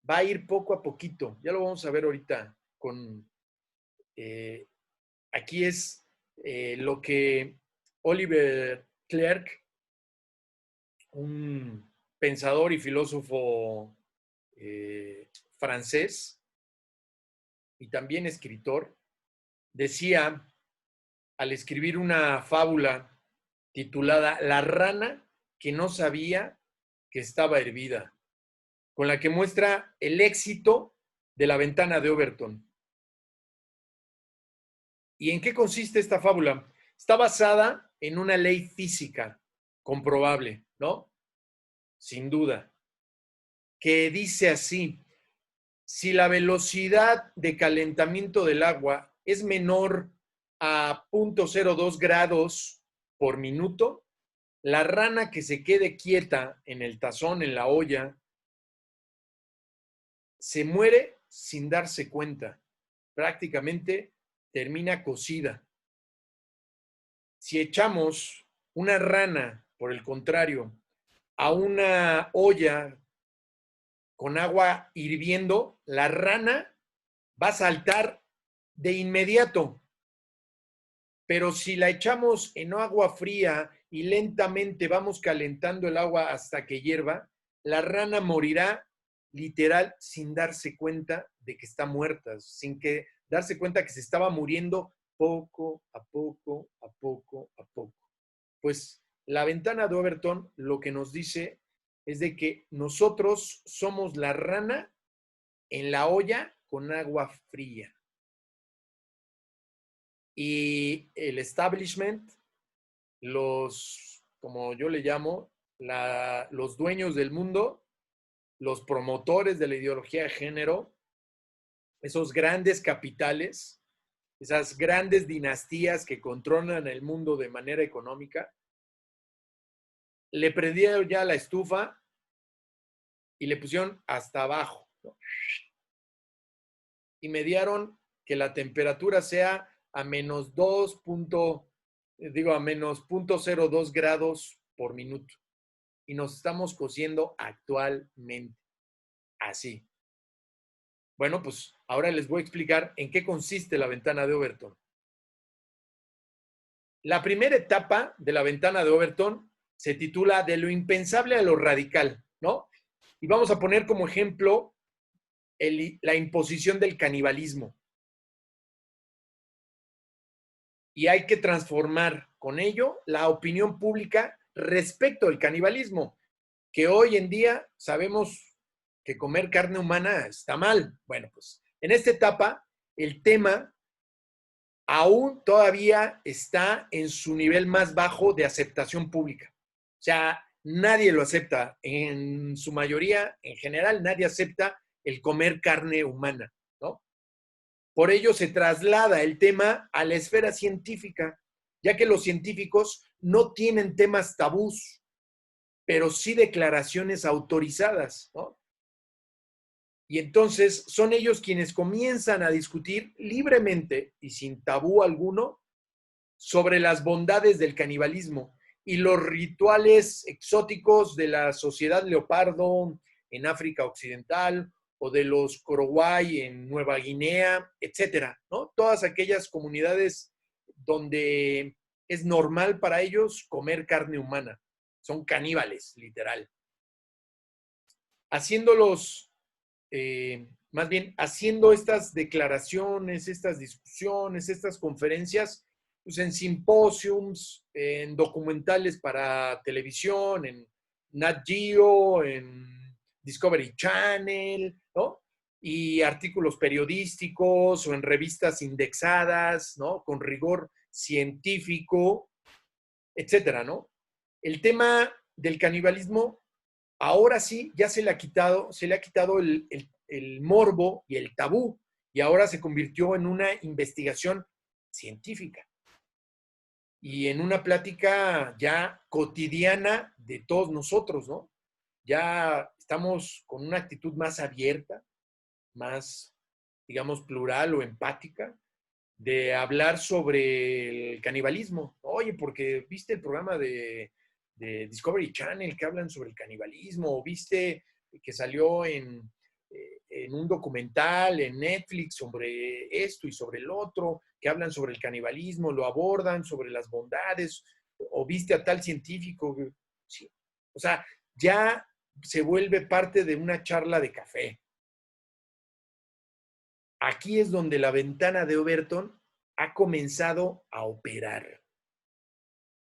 Va a ir poco a poquito. Ya lo vamos a ver ahorita con... aquí es lo que Oliver Clerc, un pensador y filósofo francés y también escritor, decía al escribir una fábula titulada La rana que no sabía que estaba hervida, con la que muestra el éxito de la ventana de Overton. ¿Y en qué consiste esta fábula? Está basada en una ley física comprobable, ¿no? Sin duda, que dice así: si la velocidad de calentamiento del agua es menor a 0.02 grados por minuto, la rana que se quede quieta en el tazón, en la olla, se muere sin darse cuenta. Prácticamente termina cocida. Si echamos una rana, por el contrario, a una olla con agua hirviendo, la rana va a saltar de inmediato. Pero si la echamos en agua fría y lentamente vamos calentando el agua hasta que hierva, la rana morirá literal sin darse cuenta de que está muerta, sin que darse cuenta que se estaba muriendo poco a poco, a poco, a poco. Pues la ventana de Overton lo que nos dice es de que nosotros somos la rana en la olla con agua fría. Y el establishment, como yo le llamo, los dueños del mundo, los promotores de la ideología de género, esos grandes capitales, esas grandes dinastías que controlan el mundo de manera económica, le prendieron ya la estufa y le pusieron hasta abajo, ¿no? Y mediaron que la temperatura sea a menos a menos 0.02 grados por minuto. Y nos estamos cociendo actualmente así. Bueno, pues ahora les voy a explicar en qué consiste la ventana de Overton. La primera etapa de la ventana de Overton se titula De lo impensable a lo radical, ¿no? Y vamos a poner como ejemplo la imposición del canibalismo. Y hay que transformar con ello la opinión pública respecto al canibalismo, que hoy en día sabemos que comer carne humana está mal. Bueno, pues en esta etapa el tema aún todavía está en su nivel más bajo de aceptación pública. O sea, nadie lo acepta. En su mayoría, en general, nadie acepta el comer carne humana, ¿no? Por ello se traslada el tema a la esfera científica, ya que los científicos no tienen temas tabús, pero sí declaraciones autorizadas, ¿no? Y entonces son ellos quienes comienzan a discutir libremente y sin tabú alguno sobre las bondades del canibalismo y los rituales exóticos de la sociedad leopardo en África Occidental o de los Korowai en Nueva Guinea, etcétera, ¿no? Todas aquellas comunidades donde es normal para ellos comer carne humana. Son caníbales, literal. Haciéndolos, más bien, haciendo estas declaraciones, estas discusiones, estas conferencias, pues en simposiums, en documentales para televisión, en Nat Geo, en Discovery Channel, ¿no? y artículos periodísticos o en revistas indexadas, ¿no? Con rigor científico, etcétera, ¿no? El tema del canibalismo, ahora sí, ya se le ha quitado el morbo y el tabú, y ahora se convirtió en una investigación científica y en una plática ya cotidiana de todos nosotros, ¿no? Ya estamos con una actitud más abierta, más, digamos, plural o empática, de hablar sobre el canibalismo. Oye, porque viste el programa de Discovery Channel que hablan sobre el canibalismo, o viste que salió en un documental en Netflix sobre esto y sobre el otro, que hablan sobre el canibalismo, lo abordan sobre las bondades, o viste a tal científico. Sí. O sea, ya se vuelve parte de una charla de café. Aquí es donde la ventana de Overton ha comenzado a operar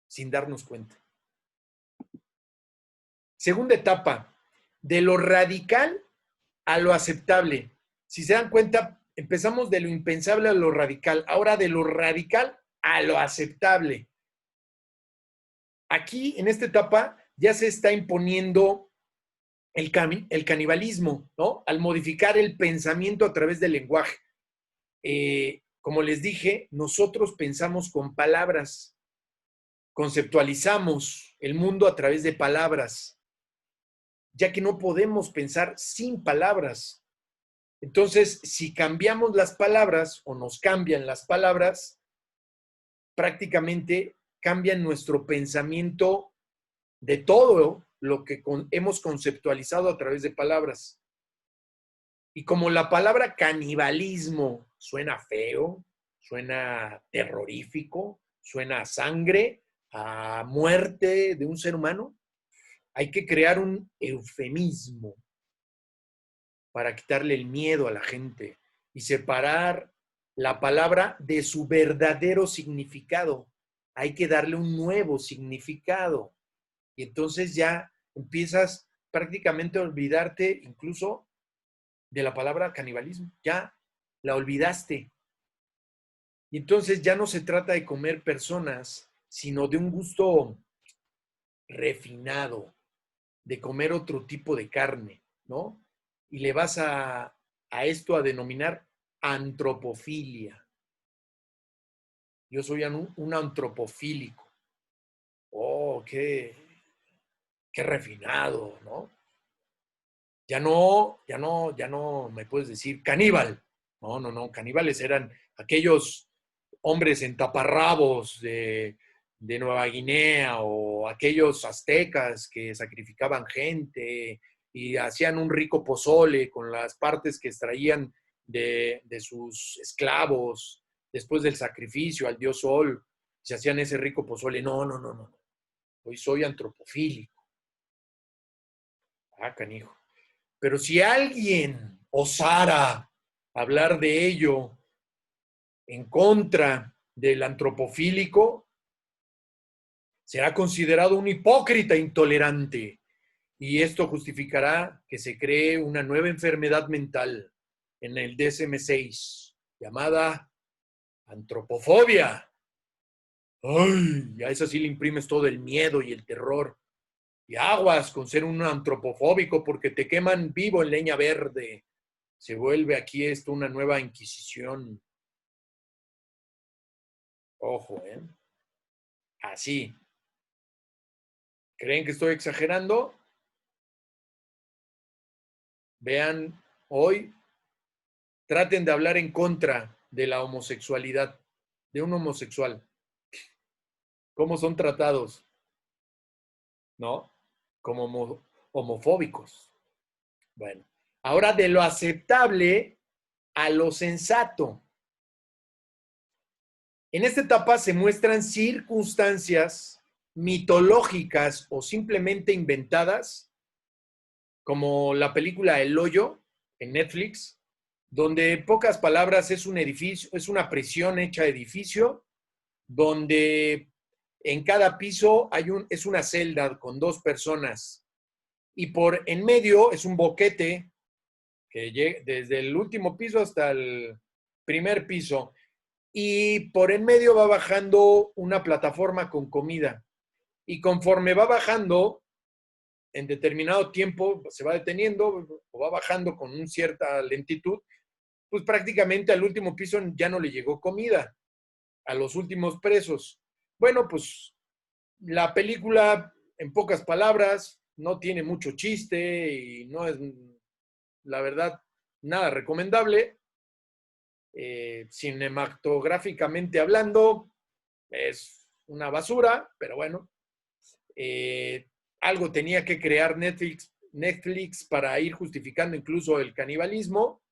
sin darnos cuenta. Segunda etapa, de lo radical a lo aceptable. Si se dan cuenta, empezamos de lo impensable a lo radical, ahora de lo radical a lo aceptable. Aquí, en esta etapa, ya se está imponiendo el canibalismo, ¿no? Al modificar el pensamiento a través del lenguaje. Como les dije, nosotros pensamos con palabras, conceptualizamos el mundo a través de palabras, ya que no podemos pensar sin palabras. Entonces, si cambiamos las palabras o nos cambian las palabras, prácticamente cambian nuestro pensamiento de todo lo que hemos conceptualizado a través de palabras. Y como la palabra canibalismo suena feo, suena terrorífico, suena a sangre, a muerte de un ser humano, hay que crear un eufemismo para quitarle el miedo a la gente y separar la palabra de su verdadero significado. Hay que darle un nuevo significado. Y entonces ya empiezas prácticamente a olvidarte incluso de la palabra canibalismo. Ya la olvidaste. Y entonces ya no se trata de comer personas, sino de un gusto refinado, de comer otro tipo de carne, ¿no? Y le vas a esto a denominar antropofilia. Yo soy un antropofílico. Oh, qué refinado, ¿no? Ya no me puedes decir caníbal. No, caníbales eran aquellos hombres en taparrabos de Nueva Guinea, o aquellos aztecas que sacrificaban gente y hacían un rico pozole con las partes que extraían de sus esclavos después del sacrificio al dios Sol. Se hacían ese rico pozole. No. Hoy soy antropofílico. Ah, canijo. Pero si alguien osara hablar de ello en contra del antropofílico, será considerado un hipócrita intolerante. Y esto justificará que se cree una nueva enfermedad mental en el DSM-6, llamada antropofobia. Ay, a eso sí le imprimes todo el miedo y el terror. Y aguas con ser un antropofóbico, porque te queman vivo en leña verde. Se vuelve aquí esto una nueva inquisición. Ojo, ¿eh? Así. ¿Creen que estoy exagerando? Vean, hoy traten de hablar en contra de la homosexualidad, de un homosexual. ¿Cómo son tratados? ¿No? Como homofóbicos. Bueno, ahora de lo aceptable a lo sensato. En esta etapa se muestran circunstancias mitológicas o simplemente inventadas, como la película El Hoyo en Netflix, donde en pocas palabras es un edificio, es una prisión hecha edificio, donde en cada piso es una celda con 2 personas y por en medio es un boquete que desde el último piso hasta el primer piso. Y por en medio va bajando una plataforma con comida. Y conforme va bajando, en determinado tiempo se va deteniendo o va bajando con una cierta lentitud, pues prácticamente al último piso ya no le llegó comida a los últimos presos. Bueno, pues la película, en pocas palabras, no tiene mucho chiste y no es, la verdad, nada recomendable. Cinematográficamente hablando, es una basura, pero bueno, algo tenía que crear Netflix para ir justificando incluso el canibalismo.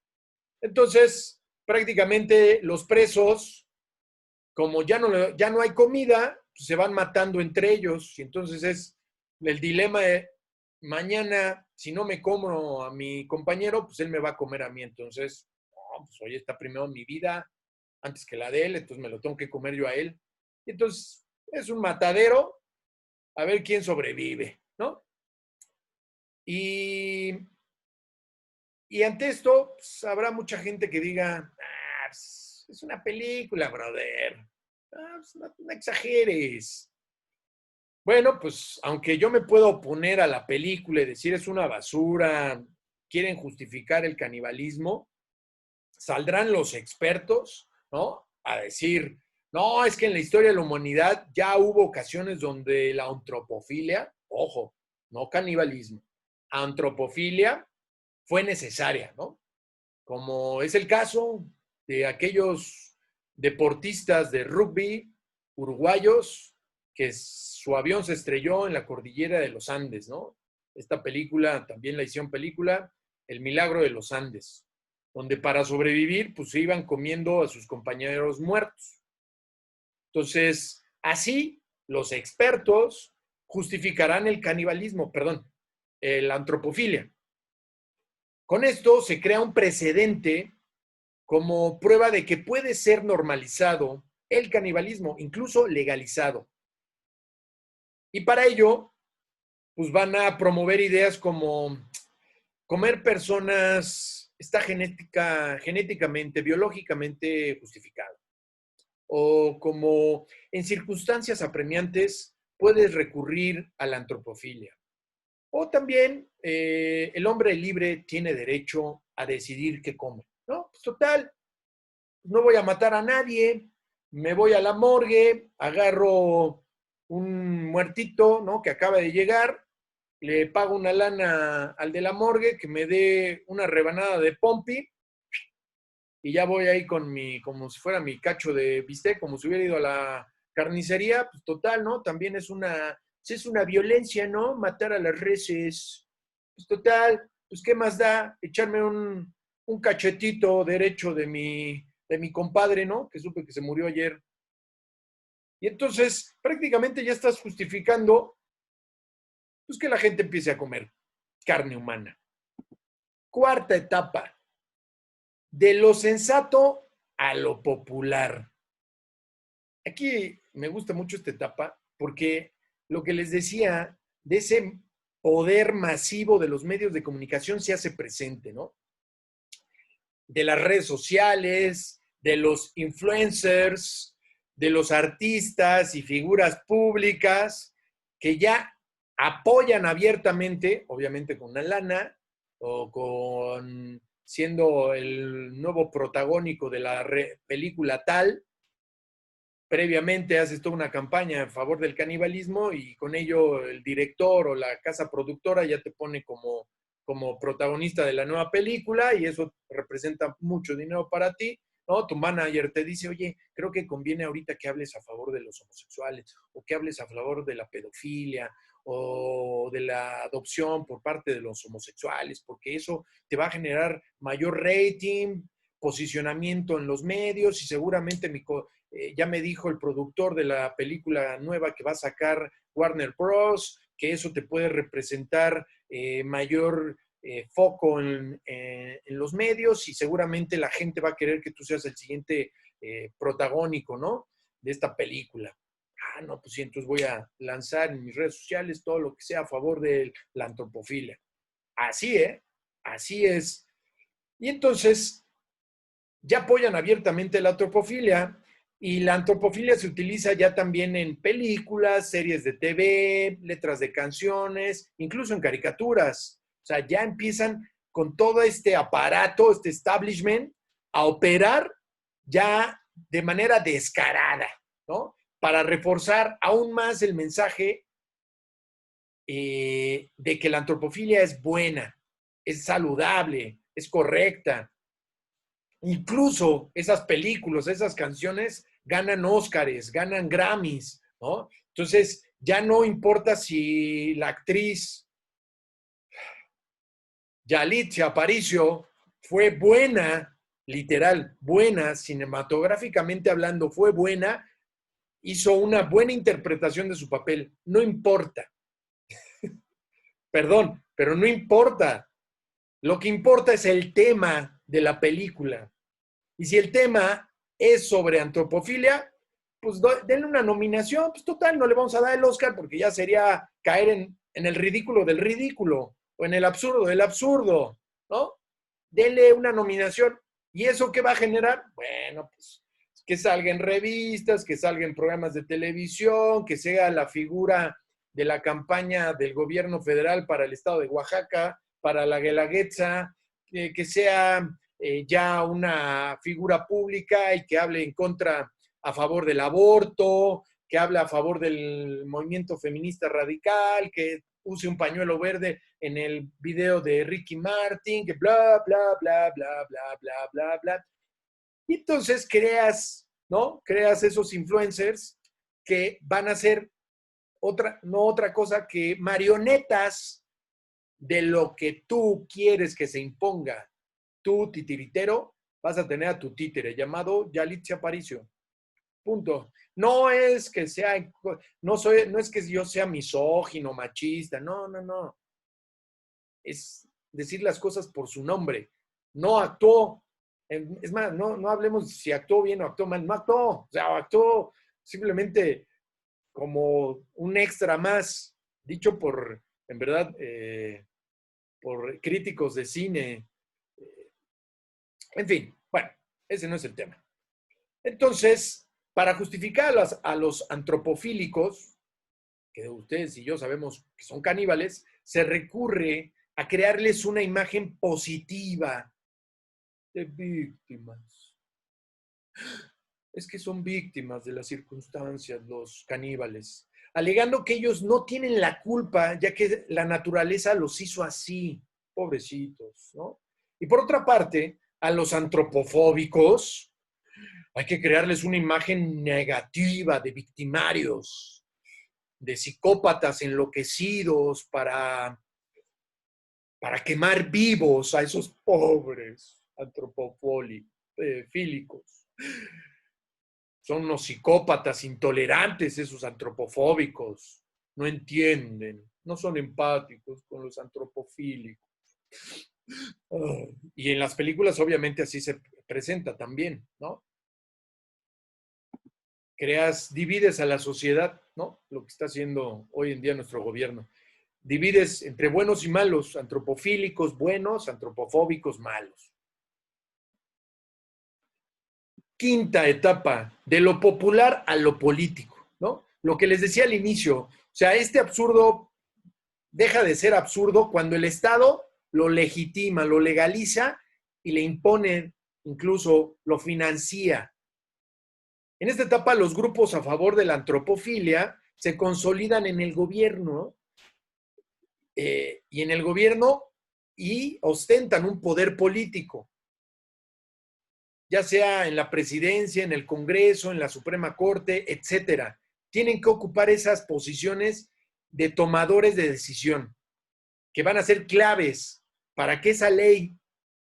Entonces, prácticamente los presos, como ya no hay comida, pues se van matando entre ellos. Y entonces es el dilema de mañana, si no me como a mi compañero, pues él me va a comer a mí. Entonces, no, pues hoy está primero mi vida antes que la de él, entonces me lo tengo que comer yo a él. Y entonces es un matadero a ver quién sobrevive, ¿no? Y, y ante esto, pues, habrá mucha gente que diga, pues, es una película, brother. Pues, no exageres. Bueno, pues aunque yo me puedo oponer a la película y decir es una basura, quieren justificar el canibalismo, saldrán los expertos, ¿no? A decir, no, es que en la historia de la humanidad ya hubo ocasiones donde la antropofilia, ojo, no canibalismo, antropofilia fue necesaria, ¿no? Como es el caso de aquellos deportistas de rugby uruguayos que su avión se estrelló en la cordillera de los Andes, ¿no? Esta película, también la hicieron película, El Milagro de los Andes, donde para sobrevivir, pues se iban comiendo a sus compañeros muertos. Entonces, así los expertos justificarán el canibalismo, perdón, la antropofilia. Con esto se crea un precedente como prueba de que puede ser normalizado el canibalismo, incluso legalizado. Y para ello, pues van a promover ideas como comer personas está genéticamente, biológicamente justificado. O como en circunstancias apremiantes puedes recurrir a la antropofilia. O también el hombre libre tiene derecho a decidir qué come. ¿No? Pues total, no voy a matar a nadie, me voy a la morgue, agarro un muertito, ¿no? Que acaba de llegar, le pago una lana al de la morgue que me dé una rebanada de pompi y ya voy ahí con como si fuera mi cacho de bistec, como si hubiera ido a la carnicería, pues total, ¿no? También es una violencia, ¿no? Matar a las reses. Pues total, pues ¿qué más da? Echarme un cachetito derecho de mi compadre, ¿no? Que supe que se murió ayer. Y entonces prácticamente ya estás justificando pues, que la gente empiece a comer carne humana. Cuarta etapa, de lo sensato a lo popular. Aquí me gusta mucho esta etapa porque lo que les decía de ese poder masivo de los medios de comunicación se hace presente, ¿no? De las redes sociales, de los influencers, de los artistas y figuras públicas que ya apoyan abiertamente, obviamente con una lana o con siendo el nuevo protagónico de la película tal, previamente haces toda una campaña en favor del canibalismo y con ello el director o la casa productora ya te pone como protagonista de la nueva película y eso representa mucho dinero para ti, ¿no? Tu manager te dice, oye, creo que conviene ahorita que hables a favor de los homosexuales o que hables a favor de la pedofilia o de la adopción por parte de los homosexuales, porque eso te va a generar mayor rating, posicionamiento en los medios y seguramente ya me dijo el productor de la película nueva que va a sacar Warner Bros., que eso te puede representar mayor foco en los medios y seguramente la gente va a querer que tú seas el siguiente protagónico, ¿no? De esta película. Ah, no, pues sí, entonces voy a lanzar en mis redes sociales todo lo que sea a favor de la antropofilia. Así, ¿eh? Así es. Y entonces ya apoyan abiertamente la antropofilia y la antropofilia se utiliza ya también en películas, series de TV, letras de canciones, incluso en caricaturas. O sea, ya empiezan con todo este aparato, este establishment, a operar ya de manera descarada, ¿no? Para reforzar aún más el mensaje de que la antropofilia es buena, es saludable, es correcta. Incluso esas películas, esas canciones ganan Óscares, ganan Grammys, ¿no? Entonces, ya no importa si la actriz Yalitza Aparicio fue buena, literal, buena, cinematográficamente hablando, fue buena, hizo una buena interpretación de su papel. No importa, perdón, pero no importa. Lo que importa es el tema de la película. Y si el tema es sobre antropofilia, pues denle una nominación. Pues total, no le vamos a dar el Oscar porque ya sería caer en el ridículo del ridículo o en el absurdo del absurdo, ¿no? Denle una nominación. ¿Y eso qué va a generar? Bueno, pues que salga en revistas, que salga en programas de televisión, que sea la figura de la campaña del gobierno federal para el estado de Oaxaca, para la Guelaguetza, que sea ya una figura pública y que hable en contra, a favor del aborto, que hable a favor del movimiento feminista radical, que use un pañuelo verde en el video de Ricky Martin, que bla, bla, bla, bla, bla, bla, bla, bla. Y entonces creas, ¿no? Creas esos influencers que van a ser no otra cosa que marionetas de lo que tú quieres que se imponga. Tú, titiritero, vas a tener a tu títere llamado Yalitza Aparicio. Punto. No es que sea, no es que yo sea misógino, machista, no, no, no. Es decir las cosas por su nombre. No actuó, es más, no hablemos si actuó bien o actuó mal, no actuó, o sea, actuó simplemente como un extra más, dicho por, en verdad, por críticos de cine. En fin, bueno, ese no es el tema. Entonces, para justificar a los antropofílicos, que ustedes y yo sabemos que son caníbales, se recurre a crearles una imagen positiva de víctimas. Es que son víctimas de las circunstancias los caníbales, alegando que ellos no tienen la culpa, ya que la naturaleza los hizo así, pobrecitos, ¿no? Y por otra parte, a los antropofóbicos hay que crearles una imagen negativa de victimarios, de psicópatas enloquecidos para quemar vivos a esos pobres antropofílicos. Son unos psicópatas intolerantes esos antropofóbicos. No entienden, no son empáticos con los antropofílicos. Y en las películas obviamente así se presenta también, ¿no? Divides a la sociedad, ¿no? Lo que está haciendo hoy en día nuestro gobierno. Divides entre buenos y malos, antropofílicos buenos, antropofóbicos malos. Quinta etapa, de lo popular a lo político, ¿no? Lo que les decía al inicio, o sea, este absurdo deja de ser absurdo cuando el Estado lo legitima, lo legaliza y le impone, incluso lo financia. En esta etapa, los grupos a favor de la antropofilia se consolidan en el gobierno y en el gobierno y ostentan un poder político, ya sea en la presidencia, en el Congreso, en la Suprema Corte, etcétera. Tienen que ocupar esas posiciones de tomadores de decisión, que van a ser claves para que esa ley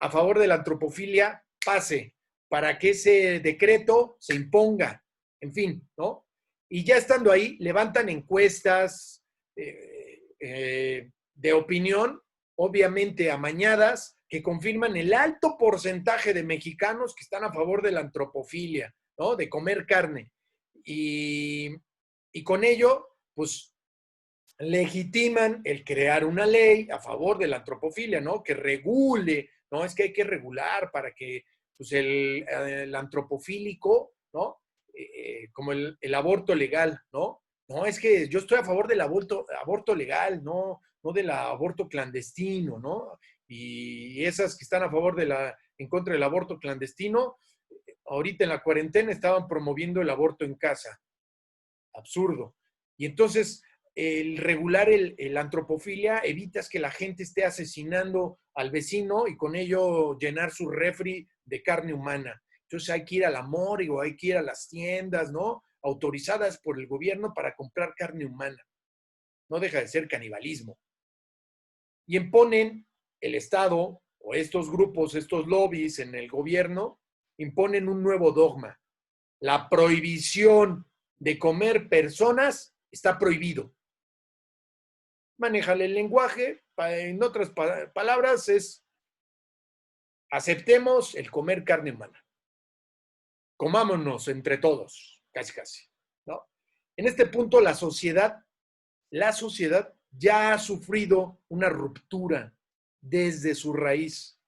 a favor de la antropofilia pase, para que ese decreto se imponga, en fin, ¿no? Y ya estando ahí, levantan encuestas de opinión, obviamente amañadas, que confirman el alto porcentaje de mexicanos que están a favor de la antropofilia, ¿no? De comer carne. Y con ello, pues legitiman el crear una ley a favor de la antropofilia, ¿no? Que regule no, es que hay que regular para que pues, el antropofílico, ¿no? Como el aborto legal, ¿no? No, es que yo estoy a favor del aborto legal, no del aborto clandestino, ¿no? Y esas que están a favor en contra del aborto clandestino, ahorita en la cuarentena estaban promoviendo el aborto en casa. Absurdo. Y entonces, el regular la antropofilia evitas que la gente esté asesinando al vecino y con ello llenar su refri de carne humana. Entonces hay que ir a la morgue o hay que ir a las tiendas, ¿no? Autorizadas por el gobierno para comprar carne humana. No deja de ser canibalismo. Y imponen el Estado o estos grupos, estos lobbies en el gobierno, imponen un nuevo dogma. La prohibición de comer personas está prohibido. Manéjale el lenguaje, en otras palabras, es aceptemos el comer carne humana. Comámonos entre todos, casi casi, ¿no? En este punto la sociedad ya ha sufrido una ruptura desde su raíz,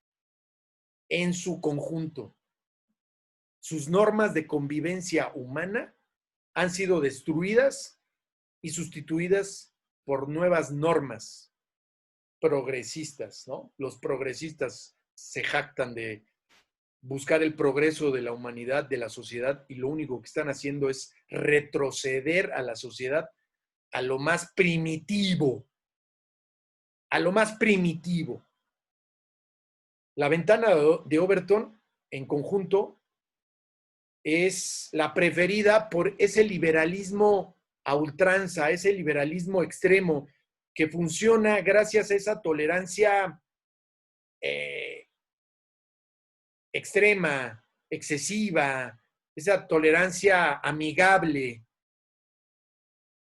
en su conjunto. Sus normas de convivencia humana han sido destruidas y sustituidas por nuevas normas progresistas, ¿no? Los progresistas se jactan de buscar el progreso de la humanidad, de la sociedad, y lo único que están haciendo es retroceder a la sociedad a lo más primitivo, a lo más primitivo. La ventana de Overton, en conjunto, es la preferida por ese liberalismo a ultranza, ese liberalismo extremo que funciona gracias a esa tolerancia extrema, excesiva, esa tolerancia amigable,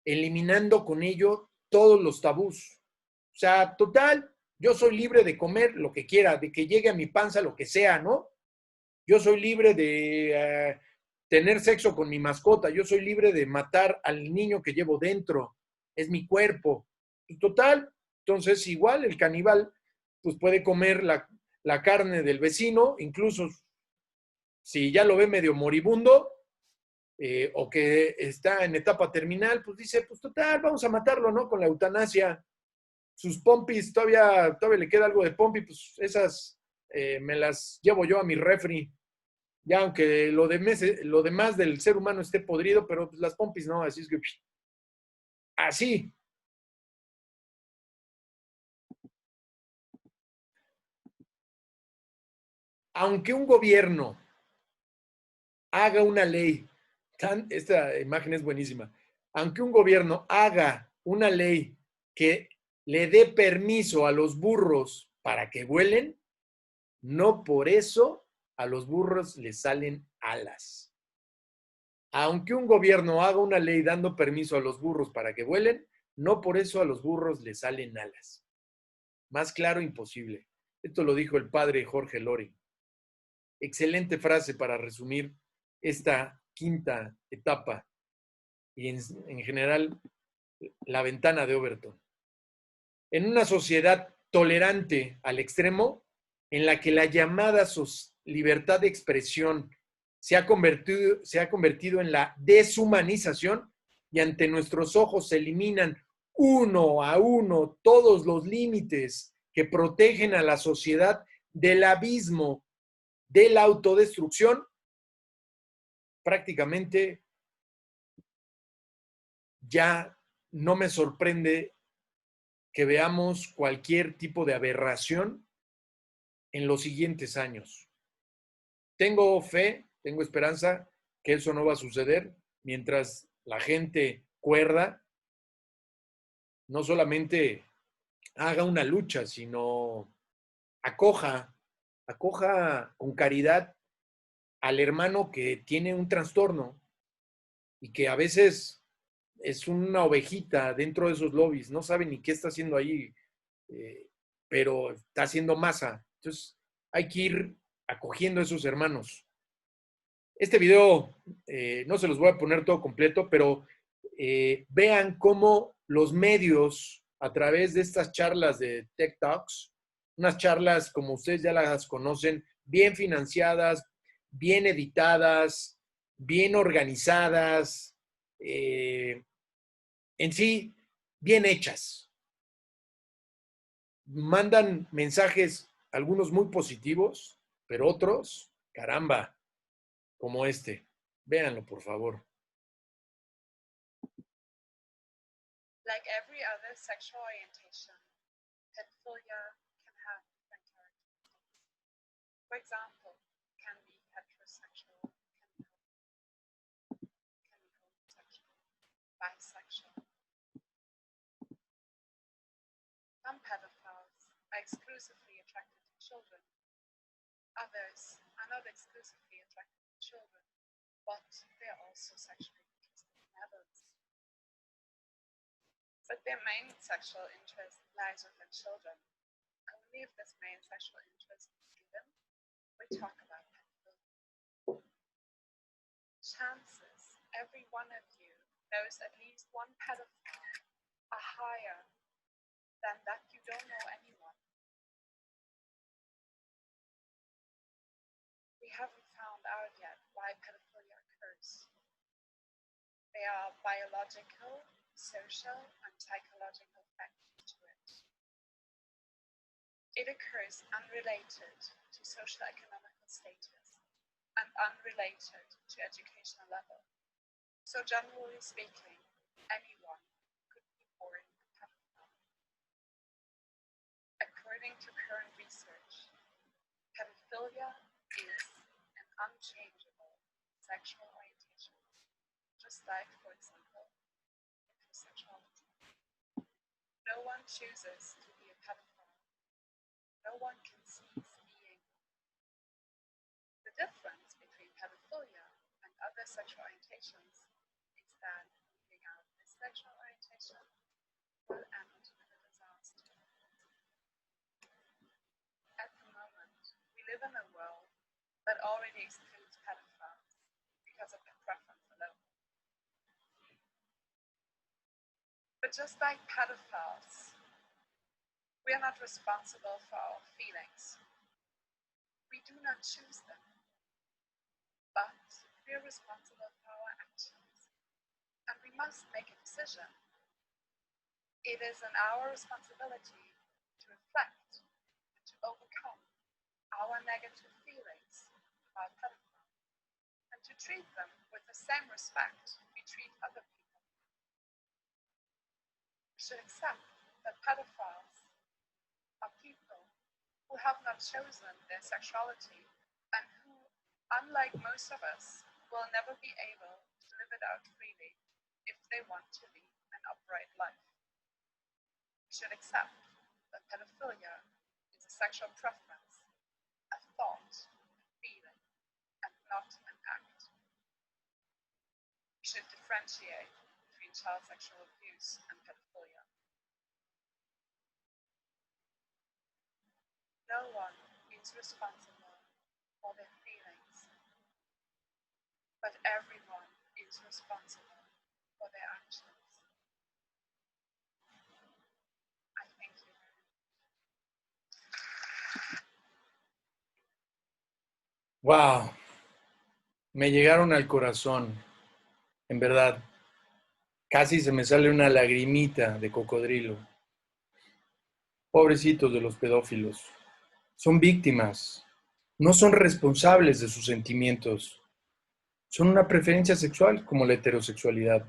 eliminando con ello todos los tabús. O sea, total, yo soy libre de comer lo que quiera, de que llegue a mi panza lo que sea, ¿no? Yo soy libre de tener sexo con mi mascota, yo soy libre de matar al niño que llevo dentro, es mi cuerpo. Y total, entonces igual el caníbal pues puede comer la carne del vecino, incluso si ya lo ve medio moribundo o que está en etapa terminal, pues dice, pues total, vamos a matarlo, ¿no? Con la eutanasia. Sus pompis, todavía le queda algo de pompi, pues esas me las llevo yo a mi refri. Ya aunque lo demás del ser humano esté podrido, pero pues las pompis no, así es que así. Aunque un gobierno haga una ley, esta imagen es buenísima, aunque un gobierno haga una ley que le dé permiso a los burros para que vuelen, no por eso a los burros les salen alas. Aunque un gobierno haga una ley dando permiso a los burros para que vuelen, no por eso a los burros les salen alas. Más claro, imposible. Esto lo dijo el padre Jorge Loring. Excelente frase para resumir esta quinta etapa y en general la ventana de Overton. En una sociedad tolerante al extremo, en la que la llamada libertad de expresión se ha convertido en la deshumanización y ante nuestros ojos se eliminan uno a uno todos los límites que protegen a la sociedad del abismo de la autodestrucción, prácticamente ya no me sorprende que veamos cualquier tipo de aberración en los siguientes años. Tengo fe, tengo esperanza que eso no va a suceder mientras la gente cuerda no solamente haga una lucha, sino acoja con caridad al hermano que tiene un trastorno y que a veces es una ovejita dentro de esos lobbies, no sabe ni qué está haciendo ahí, pero está haciendo masa. Entonces hay que ir acogiendo a esos hermanos. Este video no se los voy a poner todo completo, pero vean cómo los medios, a través de estas charlas de Tech Talks, unas charlas como ustedes ya las conocen, bien financiadas, bien editadas, bien organizadas, en sí, bien hechas. Mandan mensajes, algunos muy positivos, pero otros, caramba, como este. Véanlo, por favor. Like every other sexual orientation, pedophilia can have different characteristics. For example, can be heterosexual, can be homosexual, bisexual. Some pedophiles are exclusively attracted to children. Others are not exclusively attracted to children, but they are also sexually interested in adults. But their main sexual interest lies within children. Only if this main sexual interest is given, we talk about pedophilia. Chances every one of you knows at least one pedophile are higher than that you don't know anyone. We haven't found out yet why pedophilia occurs. There are biological, social, and psychological factors to it. It occurs unrelated to socio-economical status and unrelated to educational level. So generally speaking, anyone could be born a pedophile. According to current research, pedophilia is an unchangeable sexual orientation, just like, for example, heterosexuality. No one chooses to be a pedophile. No one conceives being one. The difference between pedophilia and other sexual orientations is that leaving out this sexual orientation will end in a disaster. At the moment, we live in a world that already excludes pedophiles because of their preference alone. But just like pedophiles, we are not responsible for our feelings. We do not choose them, but we are responsible for our actions. And we must make a decision. It is in our responsibility to reflect and to overcome our negative feelings about pedophiles and to treat them with the same respect we treat other people. We should accept that pedophiles are people who have not chosen their sexuality and who, unlike most of us, will never be able to live it out freely if they want to lead an upright life. We should accept that pedophilia is a sexual preference, a thought, a feeling, and not an act. We should differentiate between child sexual abuse and pedophilia. No one is responsible for their feelings, but everyone is responsible for their actions. I thank you. Wow, me llegaron al corazón, en verdad. Casi se me sale una lagrimita de cocodrilo. Pobrecitos de los pedófilos. Son víctimas. No son responsables de sus sentimientos. Son una preferencia sexual como la heterosexualidad.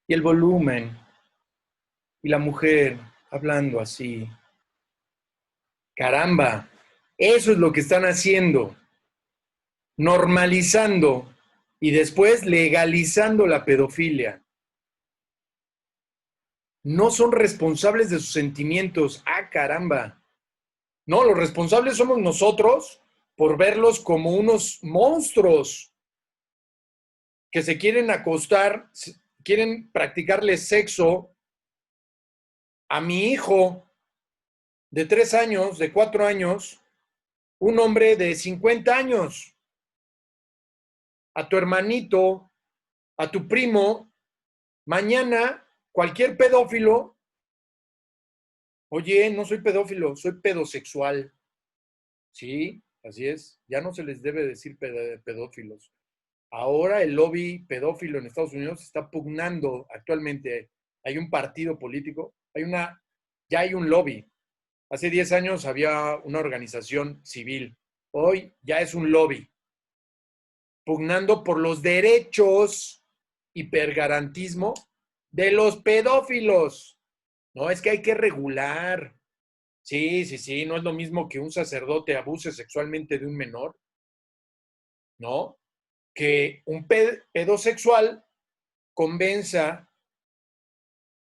Y el volumen. Y la mujer hablando así. Caramba, eso es lo que están haciendo. Normalizando y después legalizando la pedofilia. No son responsables de sus sentimientos. Ah, caramba. No, los responsables somos nosotros por verlos como unos monstruos que se quieren acostar, quieren practicarle sexo a mi hijo de 3 años, de 4 años, un hombre de 50 años, a tu hermanito, a tu primo. Mañana cualquier pedófilo Oye, no soy pedófilo, soy pedosexual. Sí, así es. Ya no se les debe decir pedófilos. Ahora el lobby pedófilo en Estados Unidos está pugnando actualmente. Hay un partido político, ya hay un lobby. Hace 10 años había una organización civil. Hoy ya es un lobby pugnando por los derechos hipergarantismo de los pedófilos. No, es que hay que regular. Sí, sí, sí, no es lo mismo que un sacerdote abuse sexualmente de un menor, ¿no? Que un pedosexual convenza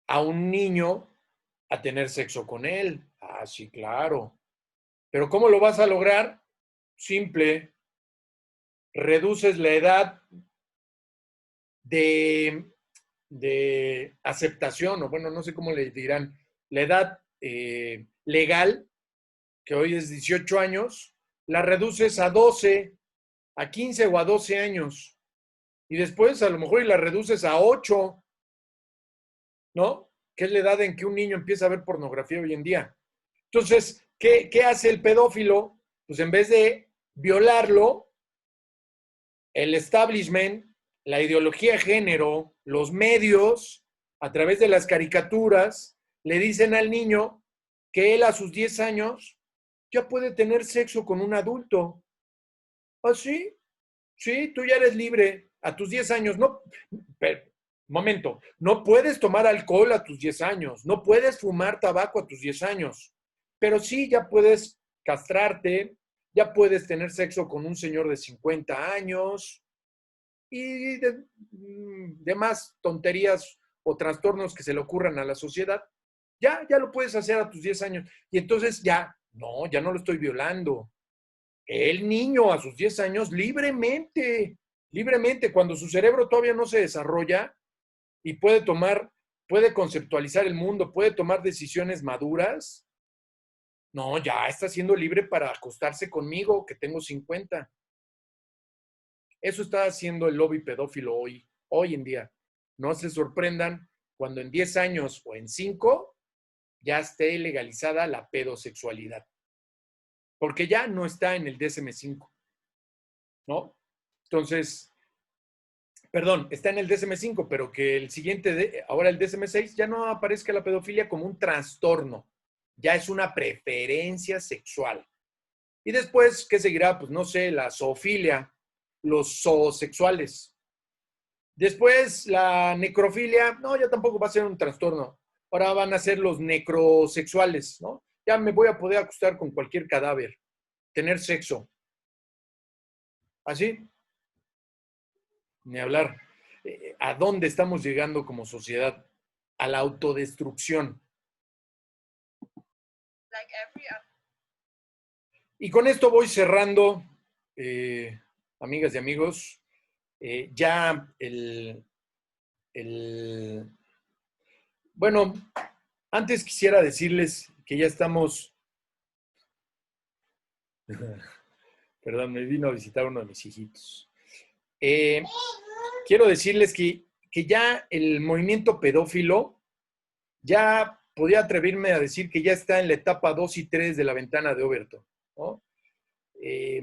a un niño a tener sexo con él. Ah, sí, claro. Pero ¿cómo lo vas a lograr? Simple. Reduces la edad de, de aceptación, o bueno, no sé cómo le dirán, la edad legal, que hoy es 18 años, la reduces a 12, a 15 o a 12 años. Y después a lo mejor y la reduces a 8, ¿no? Que es la edad en que un niño empieza a ver pornografía hoy en día. Entonces, ¿qué hace el pedófilo? Pues en vez de violarlo, el establishment, la ideología de género, los medios, a través de las caricaturas, le dicen al niño que él a sus 10 años ya puede tener sexo con un adulto. ¿Ah, sí? Sí, tú ya eres libre a tus 10 años. No, pero, momento, no puedes tomar alcohol a tus 10 años, no puedes fumar tabaco a tus 10 años, pero sí ya puedes castrarte, ya puedes tener sexo con un señor de 50 años y demás tonterías o trastornos que se le ocurran a la sociedad. Ya lo puedes hacer a tus 10 años. Y entonces ya no lo estoy violando. El niño a sus 10 años libremente, cuando su cerebro todavía no se desarrolla y puede conceptualizar el mundo, puede tomar decisiones maduras, no, ya está siendo libre para acostarse conmigo, que tengo 50. Eso está haciendo el lobby pedófilo hoy en día. No se sorprendan cuando en 10 años o en 5 ya esté legalizada la pedosexualidad, porque ya no está en el DSM-5, ¿no? Entonces, perdón, está en el DSM-5, pero que el siguiente, ahora el DSM-6, ya no aparezca la pedofilia como un trastorno, ya es una preferencia sexual. Y después, ¿qué seguirá? Pues no sé, la zoofilia, los zoosexuales. Después, la necrofilia, no, ya tampoco va a ser un trastorno. Ahora van a ser los necrosexuales, ¿no? Ya me voy a poder acostar con cualquier cadáver, tener sexo. ¿Así? Ni hablar. ¿A dónde estamos llegando como sociedad? A la autodestrucción. Like every Y con esto voy cerrando, amigas y amigos. Ya Bueno, antes quisiera decirles que ya estamos... Perdón, me vino a visitar uno de mis hijitos. Eh, quiero decirles que ya el movimiento pedófilo, ya podría atreverme a decir que ya está en la etapa 2 y 3 de la ventana de Overton, ¿no? Eh,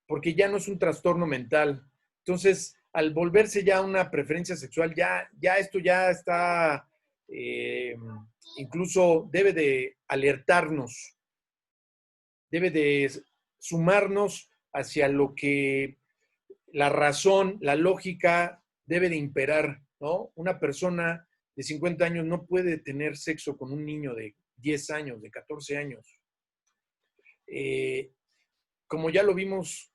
porque ya no es un trastorno mental. Entonces, al volverse ya una preferencia sexual, ya esto ya está, eh, incluso debe de alertarnos, debe de sumarnos hacia lo que la razón, la lógica debe de imperar, ¿no? Una persona de 50 años no puede tener sexo con un niño de 10 años, de 14 años. Como ya lo vimos,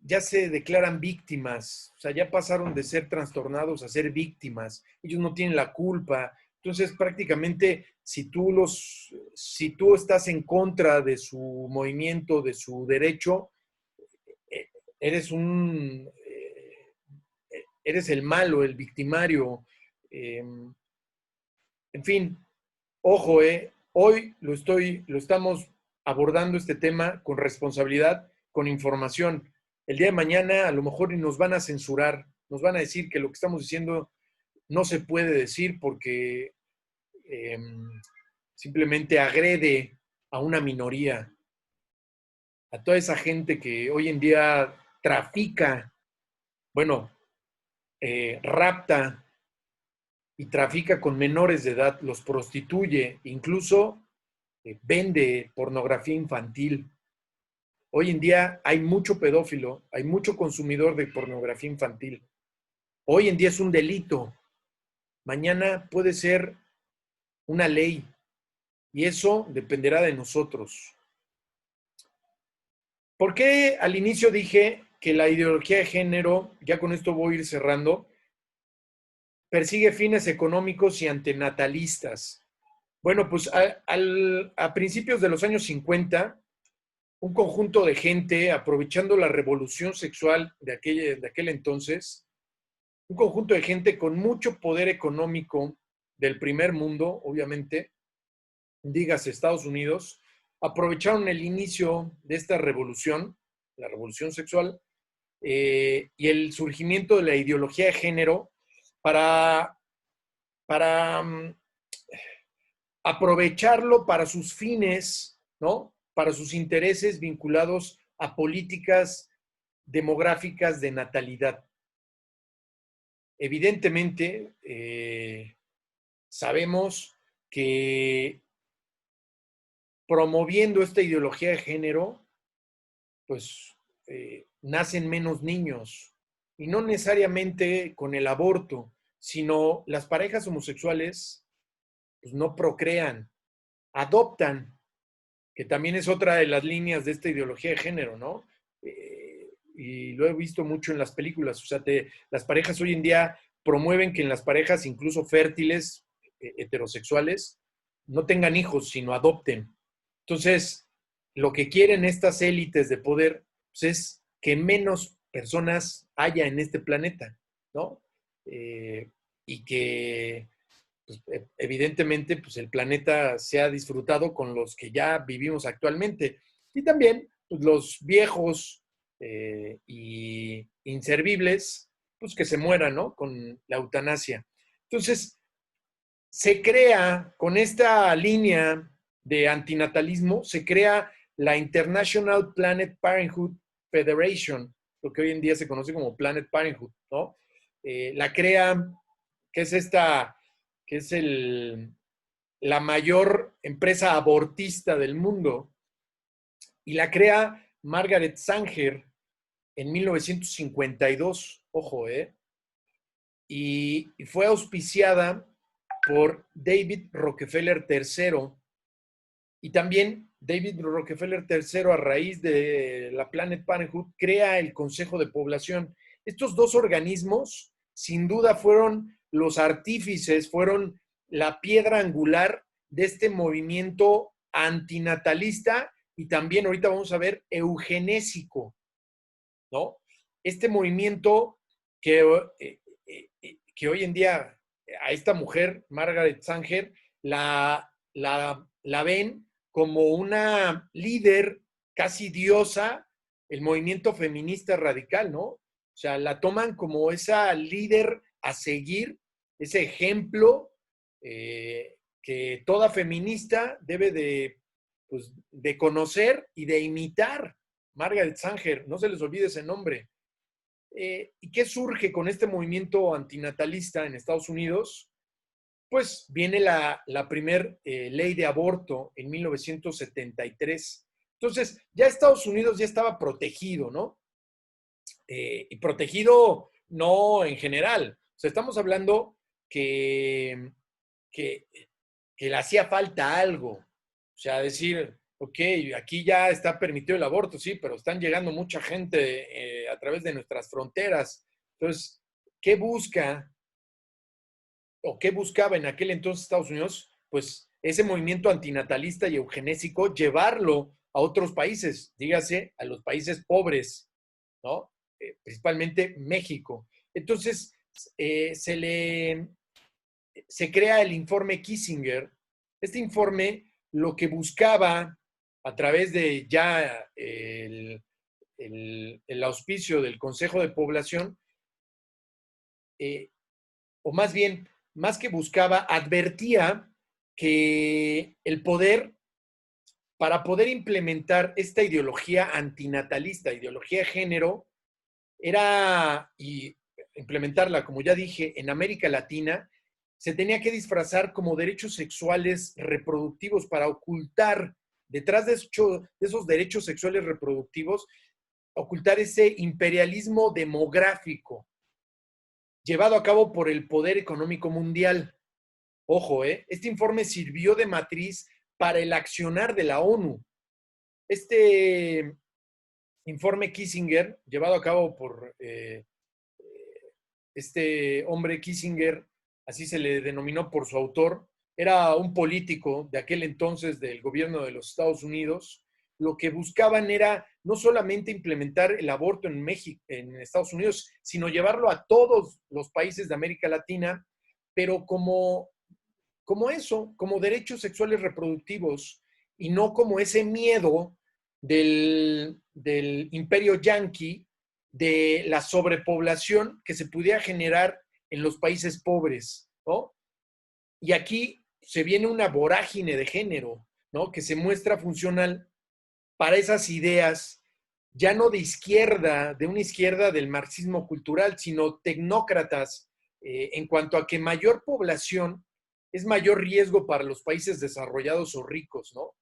ya se declaran víctimas, o sea, ya pasaron de ser trastornados a ser víctimas, ellos no tienen la culpa. Entonces, prácticamente, si tú estás en contra de su movimiento, de su derecho, eres eres el malo, el victimario. En fin, ojo, hoy lo estamos abordando este tema con responsabilidad, con información. El día de mañana a lo mejor nos van a censurar, nos van a decir que lo que estamos diciendo no se puede decir porque eh, simplemente agrede a una minoría, a toda esa gente que hoy en día trafica, bueno, rapta y trafica con menores de edad, los prostituye, incluso vende pornografía infantil. Hoy en día hay mucho pedófilo, hay mucho consumidor de pornografía infantil. Hoy en día es un delito. Mañana puede ser una ley y eso dependerá de nosotros. ¿Por qué al inicio dije que la ideología de género, ya con esto voy a ir cerrando, persigue fines económicos y antinatalistas? Bueno, pues a principios de los años 50, un conjunto de gente, aprovechando la revolución sexual de aquel entonces, un conjunto de gente con mucho poder económico del primer mundo, obviamente, dígase Estados Unidos, aprovecharon el inicio de esta revolución, la revolución sexual, y el surgimiento de la ideología de género para, para aprovecharlo para sus fines, ¿no? Para sus intereses vinculados a políticas demográficas de natalidad. Evidentemente, sabemos que promoviendo esta ideología de género, pues nacen menos niños. Y no necesariamente con el aborto, sino las parejas homosexuales pues, no procrean, adoptan, que también es otra de las líneas de esta ideología de género, ¿no? Y lo he visto mucho en las películas. O sea, las parejas hoy en día promueven que en las parejas, incluso fértiles, heterosexuales, no tengan hijos, sino adopten. Entonces, lo que quieren estas élites de poder pues, es que menos personas haya en este planeta, ¿no? Y que pues, evidentemente pues, el planeta sea disfrutado con los que ya vivimos actualmente. Y también pues, los viejos y inservibles, pues que se mueran, ¿no? Con la eutanasia. Entonces, se crea con esta línea de antinatalismo, se crea la International Planned Parenthood Federation, lo que hoy en día se conoce como Planned Parenthood, ¿no? La crea, que es esta, que es la mayor empresa abortista del mundo, y la crea Margaret Sanger en 1952, ojo, y fue auspiciada por David Rockefeller III, y también David Rockefeller III, a raíz de la Planned Parenthood, crea el Consejo de Población. Estos dos organismos, sin duda, fueron los artífices, fueron la piedra angular de este movimiento antinatalista y también, ahorita vamos a ver, eugenésico, ¿no? Este movimiento que, que hoy en día a esta mujer, Margaret Sanger, la ven como una líder casi diosa, el movimiento feminista radical, ¿no? O sea, la toman como esa líder a seguir, ese ejemplo que toda feminista debe pues, de conocer y de imitar. Margaret Sanger, no se les olvide ese nombre. ¿Y qué surge con este movimiento antinatalista en Estados Unidos? Pues viene la primer ley de aborto en 1973. Entonces, ya Estados Unidos ya estaba protegido, ¿no? Y protegido no en general. O sea, estamos hablando que, que le hacía falta algo. O sea, decir, ok, aquí ya está permitido el aborto, sí, pero están llegando mucha gente a través de nuestras fronteras. Entonces, ¿qué busca o qué buscaba en aquel entonces Estados Unidos? Pues ese movimiento antinatalista y eugenésico, llevarlo a otros países, dígase a los países pobres, ¿no? Principalmente México. Entonces, se crea el informe Kissinger. Este informe lo que buscaba a través de ya el auspicio del Consejo de Población, o más bien, más que buscaba, advertía que el poder, para poder implementar esta ideología antinatalista, ideología de género, y implementarla, como ya dije, en América Latina, se tenía que disfrazar como derechos sexuales reproductivos para ocultar, detrás de esos derechos sexuales reproductivos, ocultar ese imperialismo demográfico llevado a cabo por el poder económico mundial. Ojo, este informe sirvió de matriz para el accionar de la ONU. Este informe Kissinger, llevado a cabo por este hombre Kissinger, así se le denominó por su autor, era un político de aquel entonces del gobierno de los Estados Unidos. Lo que buscaban era no solamente implementar el aborto en México, en Estados Unidos, sino llevarlo a todos los países de América Latina, pero como eso, como derechos sexuales reproductivos y no como ese miedo del imperio yanqui de la sobrepoblación que se pudiera generar en los países pobres, ¿no? Y aquí se viene una vorágine de género, ¿no? Que se muestra funcional para esas ideas, ya no de izquierda, de una izquierda del marxismo cultural, sino tecnócratas, en cuanto a que mayor población es mayor riesgo para los países desarrollados o ricos, ¿no?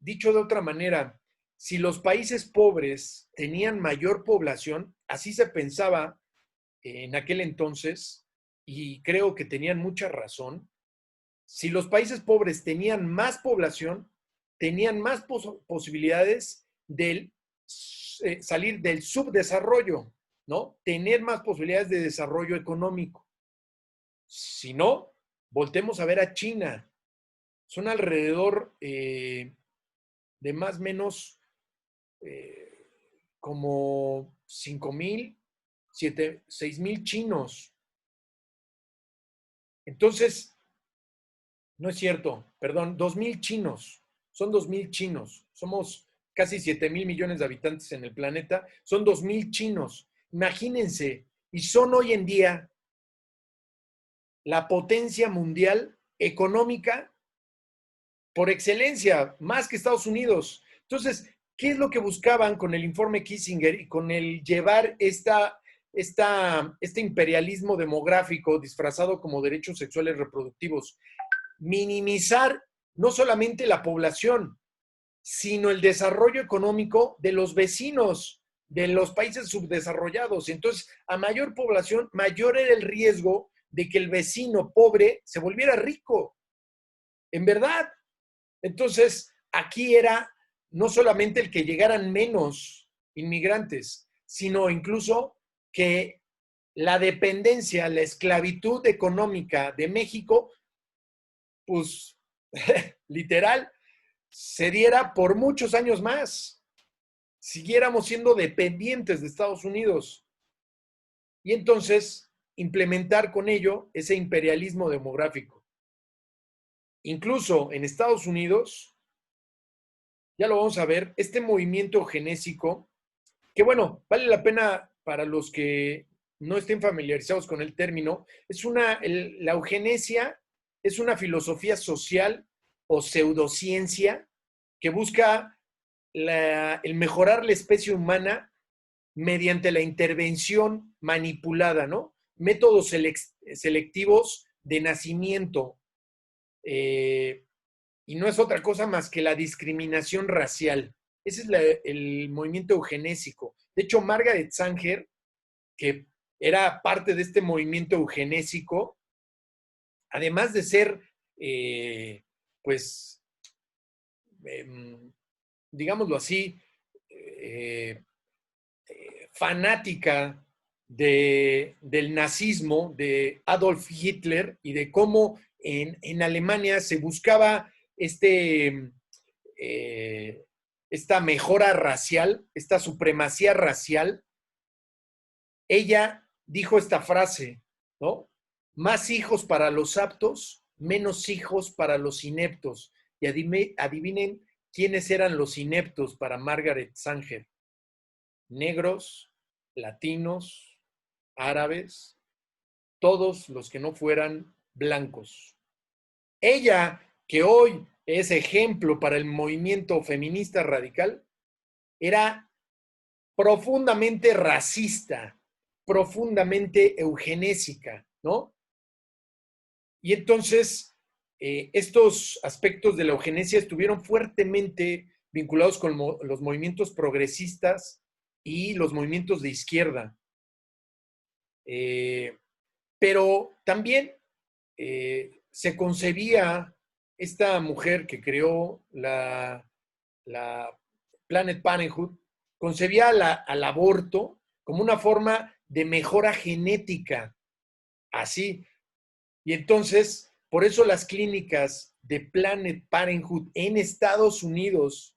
Dicho de otra manera, si los países pobres tenían mayor población, así se pensaba en aquel entonces, y creo que tenían mucha razón, si los países pobres tenían más población, tenían más posibilidades de salir del subdesarrollo, ¿no? Tener más posibilidades de desarrollo económico. Si no, voltemos a ver a China. Son alrededor de más o menos como 5,000, 6,000 chinos. Entonces, no es cierto, perdón, 2,000 chinos. Son 2,000 chinos. Somos casi 7,000 millones de habitantes en el planeta. Son 2,000 chinos. Imagínense, y son hoy en día la potencia mundial económica por excelencia, más que Estados Unidos. Entonces, ¿qué es lo que buscaban con el informe Kissinger y con el llevar este imperialismo demográfico disfrazado como derechos sexuales reproductivos? Minimizar no solamente la población, sino el desarrollo económico de los vecinos de los países subdesarrollados. Entonces, a mayor población, mayor era el riesgo de que el vecino pobre se volviera rico. En verdad. Entonces, aquí era no solamente el que llegaran menos inmigrantes, sino incluso que la dependencia, la esclavitud económica de México, pues literal, se diera por muchos años más. Siguiéramos siendo dependientes de Estados Unidos. Y entonces implementar con ello ese imperialismo demográfico. Incluso en Estados Unidos, ya lo vamos a ver, este movimiento eugenésico, que bueno, vale la pena para los que no estén familiarizados con el término, la eugenesia es una filosofía social o pseudociencia que busca el mejorar la especie humana mediante la intervención manipulada, ¿no? Métodos selectivos de nacimiento, y no es otra cosa más que la discriminación racial. Ese es el movimiento eugenésico. De hecho, Margaret Sanger, que era parte de este movimiento eugenésico, además de ser, pues, digámoslo así, fanática del nazismo, de Adolf Hitler y de cómo en Alemania se buscaba esta mejora racial, esta supremacía racial. Ella dijo esta frase, ¿no? Más hijos para los aptos, menos hijos para los ineptos. Y adivinen quiénes eran los ineptos para Margaret Sanger. Negros, latinos, árabes, todos los que no fueran blancos. Ella, que hoy es ejemplo para el movimiento feminista radical, era profundamente racista, profundamente eugenésica, ¿no? Y entonces, estos aspectos de la eugenesia estuvieron fuertemente vinculados con los movimientos progresistas y los movimientos de izquierda. Pero también se concebía esta mujer que creó la Planet Parenthood, concebía al aborto como una forma de mejora genética, así. Y entonces, por eso las clínicas de Planet Parenthood en Estados Unidos,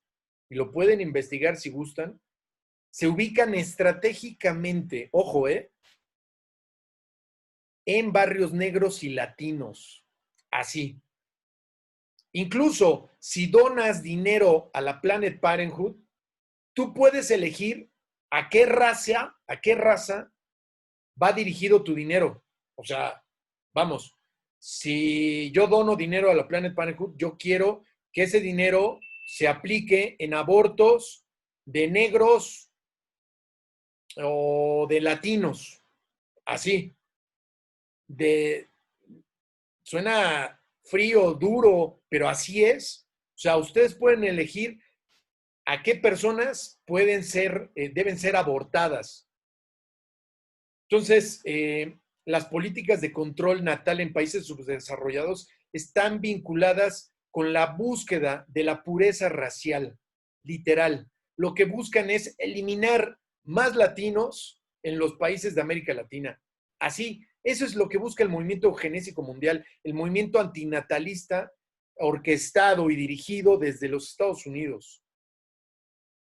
y lo pueden investigar si gustan, se ubican estratégicamente, ojo, en barrios negros y latinos. Así. Incluso si donas dinero a la Planet Parenthood, tú puedes elegir a qué raza va dirigido tu dinero. O sea, vamos, si yo dono dinero a la Planet Parenthood, yo quiero que ese dinero se aplique en abortos de negros o de latinos. Así. De, suena frío, duro, pero así es. O sea, ustedes pueden elegir a qué personas deben ser abortadas. Entonces, las políticas de control natal en países subdesarrollados están vinculadas con la búsqueda de la pureza racial, literal. Lo que buscan es eliminar más latinos en los países de América Latina. Así, eso es lo que busca el movimiento eugenésico mundial, el movimiento antinatalista orquestado y dirigido desde los Estados Unidos.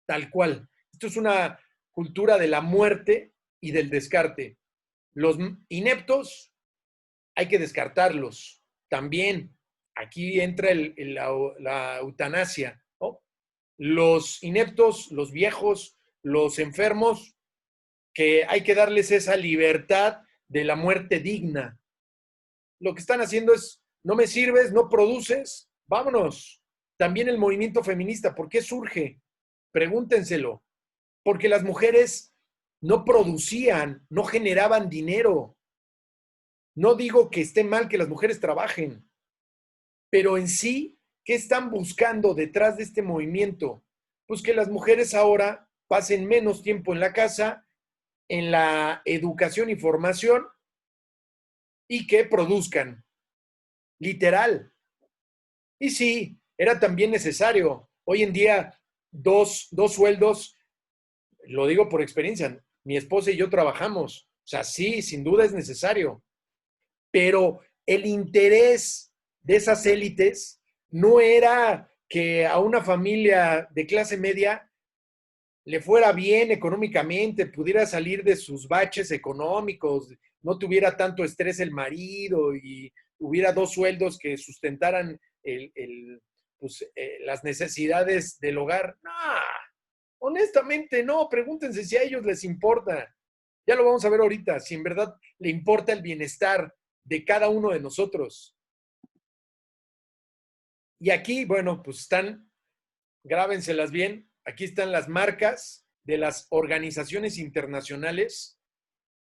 Tal cual. Esto es una cultura de la muerte y del descarte. Los ineptos hay que descartarlos. También aquí entra la eutanasia, ¿no? Los ineptos, los viejos, los enfermos, que hay que darles esa libertad de la muerte digna. Lo que están haciendo es, no me sirves, no produces, vámonos. También el movimiento feminista, ¿por qué surge? Pregúntenselo. Porque las mujeres no producían, no generaban dinero. No digo que esté mal que las mujeres trabajen, pero en sí, ¿qué están buscando detrás de este movimiento? Pues que las mujeres ahora pasen menos tiempo en la casa, en la educación y formación, y que produzcan, literal. Y sí, era también necesario. Hoy en día, dos sueldos, lo digo por experiencia, mi esposa y yo trabajamos. O sea, sí, sin duda es necesario. Pero el interés de esas élites no era que a una familia de clase media le fuera bien económicamente, pudiera salir de sus baches económicos, no tuviera tanto estrés el marido y hubiera dos sueldos que sustentaran las necesidades del hogar. No, honestamente no, pregúntense si a ellos les importa. Ya lo vamos a ver ahorita, si en verdad le importa el bienestar de cada uno de nosotros. Y aquí, bueno, pues grábenselas bien, aquí están las marcas de las organizaciones internacionales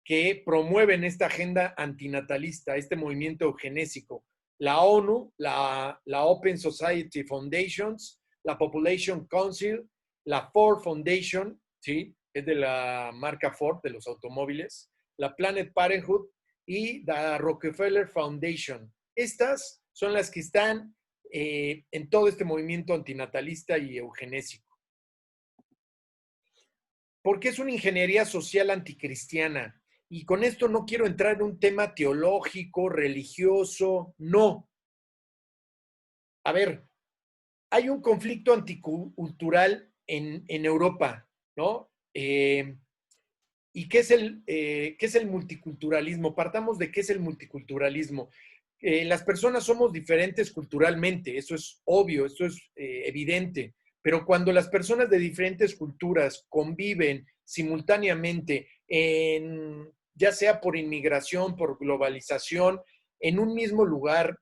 que promueven esta agenda antinatalista, este movimiento eugenésico. La ONU, la Open Society Foundations, la Population Council, la Ford Foundation, ¿sí? Es de la marca Ford, de los automóviles, la Planet Parenthood y la Rockefeller Foundation. Estas son las que están en todo este movimiento antinatalista y eugenésico. Porque es una ingeniería social anticristiana. Y con esto no quiero entrar en un tema teológico, religioso, no. A ver, hay un conflicto anticultural en Europa, ¿no? ¿Y qué es el multiculturalismo? Partamos de qué es el multiculturalismo. Las personas somos diferentes culturalmente, eso es obvio, eso es evidente, pero cuando las personas de diferentes culturas conviven simultáneamente, ya sea por inmigración, por globalización, en un mismo lugar,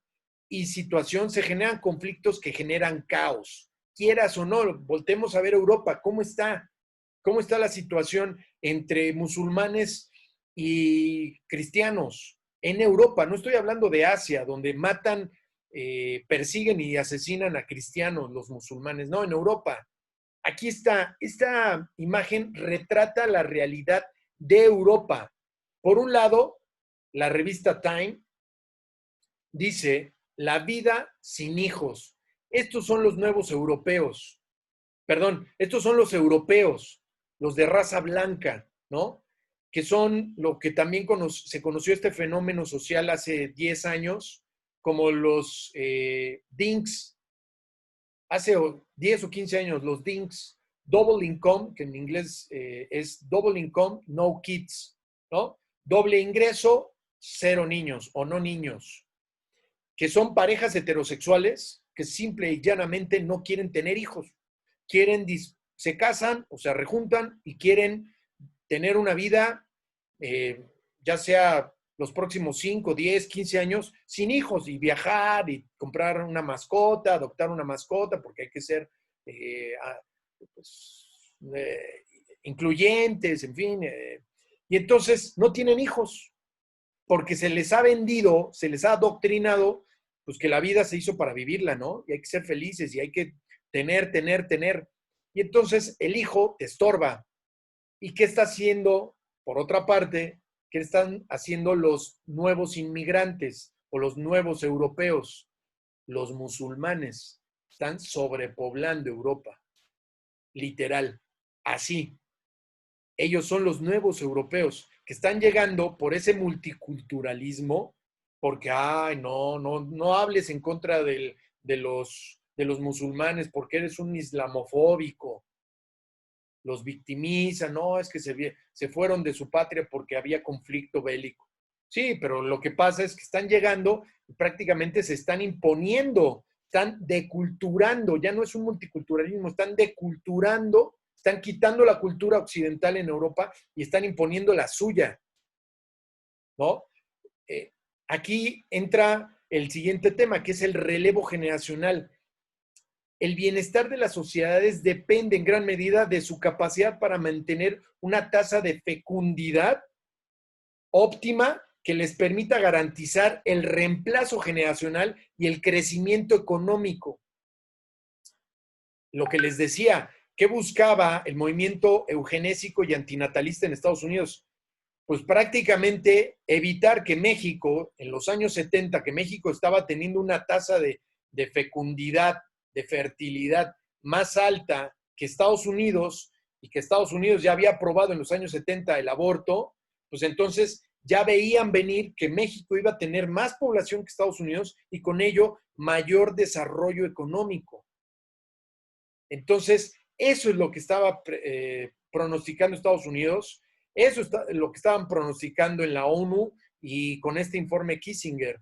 y situación se generan conflictos que generan caos. Quieras o no, voltemos a ver Europa, ¿cómo está? ¿Cómo está la situación entre musulmanes y cristianos en Europa? No estoy hablando de Asia, donde matan, persiguen y asesinan a cristianos los musulmanes. No, en Europa. Aquí está, esta imagen retrata la realidad de Europa. Por un lado, la revista Time dice, la vida sin hijos. Estos son los nuevos europeos. Perdón, estos son los europeos, los de raza blanca, ¿no? Que son lo que también se conoció este fenómeno social hace 10 años, como los dinks, hace 10 o 15 años, los dinks, double income, que en inglés es double income, no kids, ¿no? Doble ingreso, cero niños o no niños, que son parejas heterosexuales que simple y llanamente no quieren tener hijos. Se casan o se rejuntan y quieren tener una vida, ya sea los próximos 5, 10, 15 años, sin hijos y viajar y comprar una mascota, adoptar una mascota, porque hay que ser pues, incluyentes, en fin. Y entonces no tienen hijos, porque se les ha vendido, se les ha adoctrinado, pues que la vida se hizo para vivirla, ¿no? Y hay que ser felices y hay que tener. Y entonces el hijo te estorba. ¿Y qué está haciendo, por otra parte, qué están haciendo los nuevos inmigrantes o los nuevos europeos? Los musulmanes están sobrepoblando Europa, literal, así. Ellos son los nuevos europeos que están llegando por ese multiculturalismo, porque, ay, no hables en contra de los musulmanes porque eres un islamofóbico. Los victimizan, no, es que se fueron de su patria porque había conflicto bélico. Sí, pero lo que pasa es que están llegando y prácticamente se están imponiendo, están deculturando, ya no es un multiculturalismo, están deculturando, están quitando la cultura occidental en Europa y están imponiendo la suya, ¿no? Eh, Aquí entra el siguiente tema, que es el relevo generacional. El bienestar de las sociedades depende en gran medida de su capacidad para mantener una tasa de fecundidad óptima que les permita garantizar el reemplazo generacional y el crecimiento económico. Lo que les decía, ¿qué buscaba el movimiento eugenésico y antinatalista en Estados Unidos? Pues prácticamente evitar que México, en los años 70, que México estaba teniendo una tasa de fecundidad, de fertilidad más alta que Estados Unidos, y que Estados Unidos ya había aprobado en los años 70 el aborto, pues entonces ya veían venir que México iba a tener más población que Estados Unidos y con ello mayor desarrollo económico. Entonces, eso es lo que estaba pronosticando Estados Unidos, eso es lo que estaban pronosticando en la ONU y con este informe Kissinger.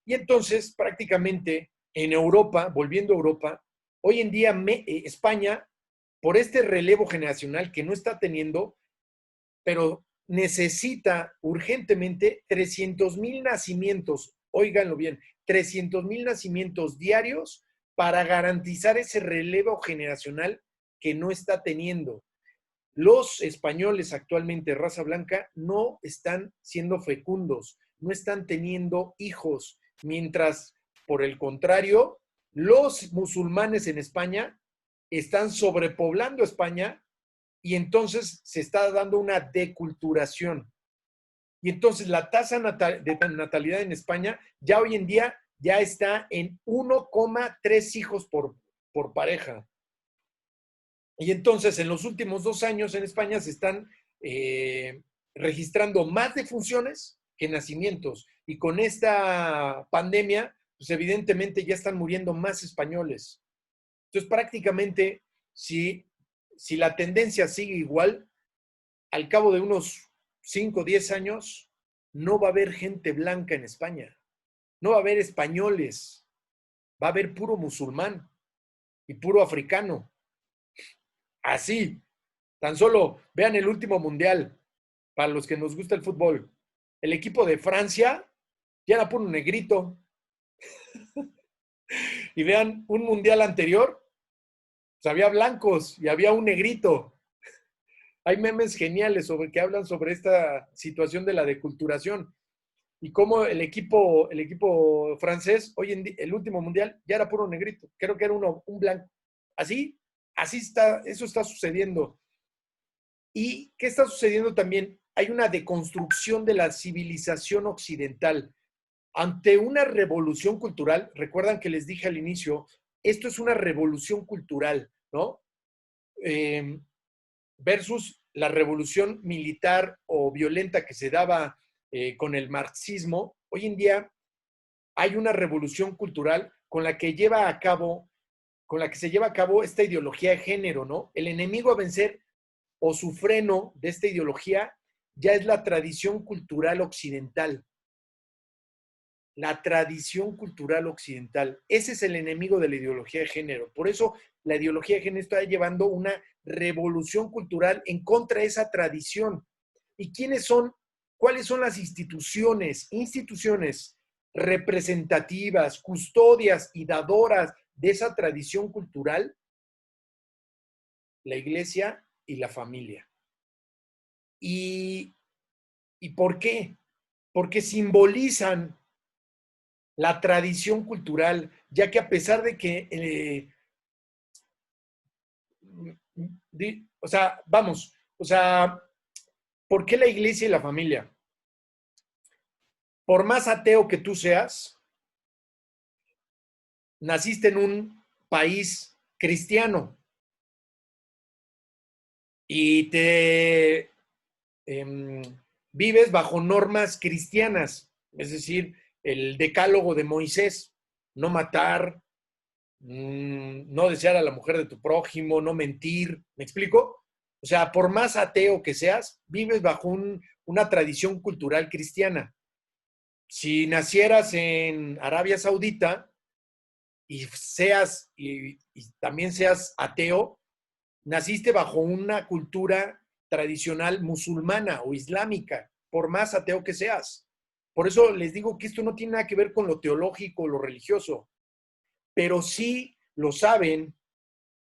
Y entonces, prácticamente en Europa, volviendo a Europa, hoy en día España, por este relevo generacional que no está teniendo, pero necesita urgentemente 300,000 nacimientos, óiganlo bien, 300,000 nacimientos diarios para garantizar ese relevo generacional que no está teniendo. Los españoles actualmente, raza blanca, no están siendo fecundos, no están teniendo hijos, mientras, por el contrario, los musulmanes en España están sobrepoblando España y entonces se está dando una deculturación. Y entonces la tasa de natalidad en España ya hoy en día ya está en 1,3 hijos por pareja. Y entonces en los últimos 2 años en España se están registrando más defunciones que nacimientos. Y con esta pandemia, pues evidentemente ya están muriendo más españoles. Entonces prácticamente, si la tendencia sigue igual, al cabo de unos 5 o 10 años, no va a haber gente blanca en España. No va a haber españoles. Va a haber puro musulmán y puro africano. Así. Tan solo vean el último mundial, para los que nos gusta el fútbol. El equipo de Francia ya era puro negrito. Y vean, un mundial anterior, pues había blancos y había un negrito. Hay memes geniales sobre que hablan sobre esta situación de la deculturación y cómo el equipo francés, hoy en día, el último mundial, ya era puro negrito. Creo que era un blanco. Así está, eso está sucediendo. ¿Y qué está sucediendo también? Hay una deconstrucción de la civilización occidental. Ante una revolución cultural, recuerdan que les dije al inicio, esto es una revolución cultural, ¿no? Eh, versus la revolución militar o violenta que se daba con el marxismo, hoy en día hay una revolución cultural con la que se lleva a cabo esta ideología de género, ¿no? El enemigo a vencer o su freno de esta ideología ya es la tradición cultural occidental. La tradición cultural occidental. Ese es el enemigo de la ideología de género. Por eso la ideología de género está llevando una revolución cultural en contra de esa tradición. ¿Y quiénes son? ¿Cuáles son las instituciones representativas, custodias y dadoras de esa tradición cultural? La iglesia y la familia. ¿Y por qué? Porque simbolizan la tradición cultural, ya que a pesar de que, ¿por qué la iglesia y la familia? Por más ateo que tú seas, naciste en un país cristiano y te vives bajo normas cristianas, es decir, el decálogo de Moisés, no matar, no desear a la mujer de tu prójimo, no mentir, ¿me explico? O sea, por más ateo que seas, vives bajo una tradición cultural cristiana. Si nacieras en Arabia Saudita y también seas ateo, naciste bajo una cultura tradicional musulmana o islámica, por más ateo que seas. Por eso les digo que esto no tiene nada que ver con lo teológico o lo religioso, pero sí lo saben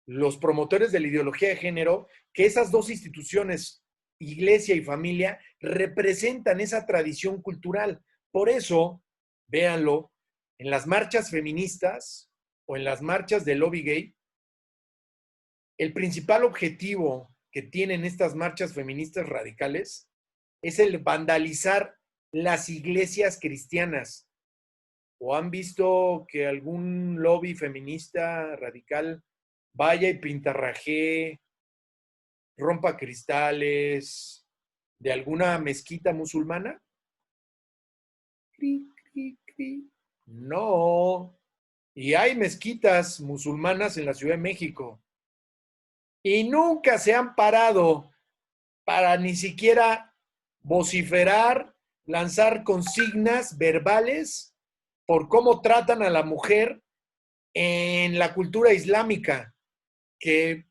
los promotores de la ideología de género, que esas dos instituciones, iglesia y familia, representan esa tradición cultural. Por eso, véanlo, en las marchas feministas o en las marchas del lobby gay, el principal objetivo que tienen estas marchas feministas radicales es el vandalizar las iglesias cristianas. ¿O han visto que algún lobby feminista radical vaya y pintarrajee, rompa cristales de alguna mezquita musulmana? Cri, cri, cri. No. Y hay mezquitas musulmanas en la Ciudad de México. Y nunca se han parado para ni siquiera vociferar, lanzar consignas verbales por cómo tratan a la mujer en la cultura islámica, que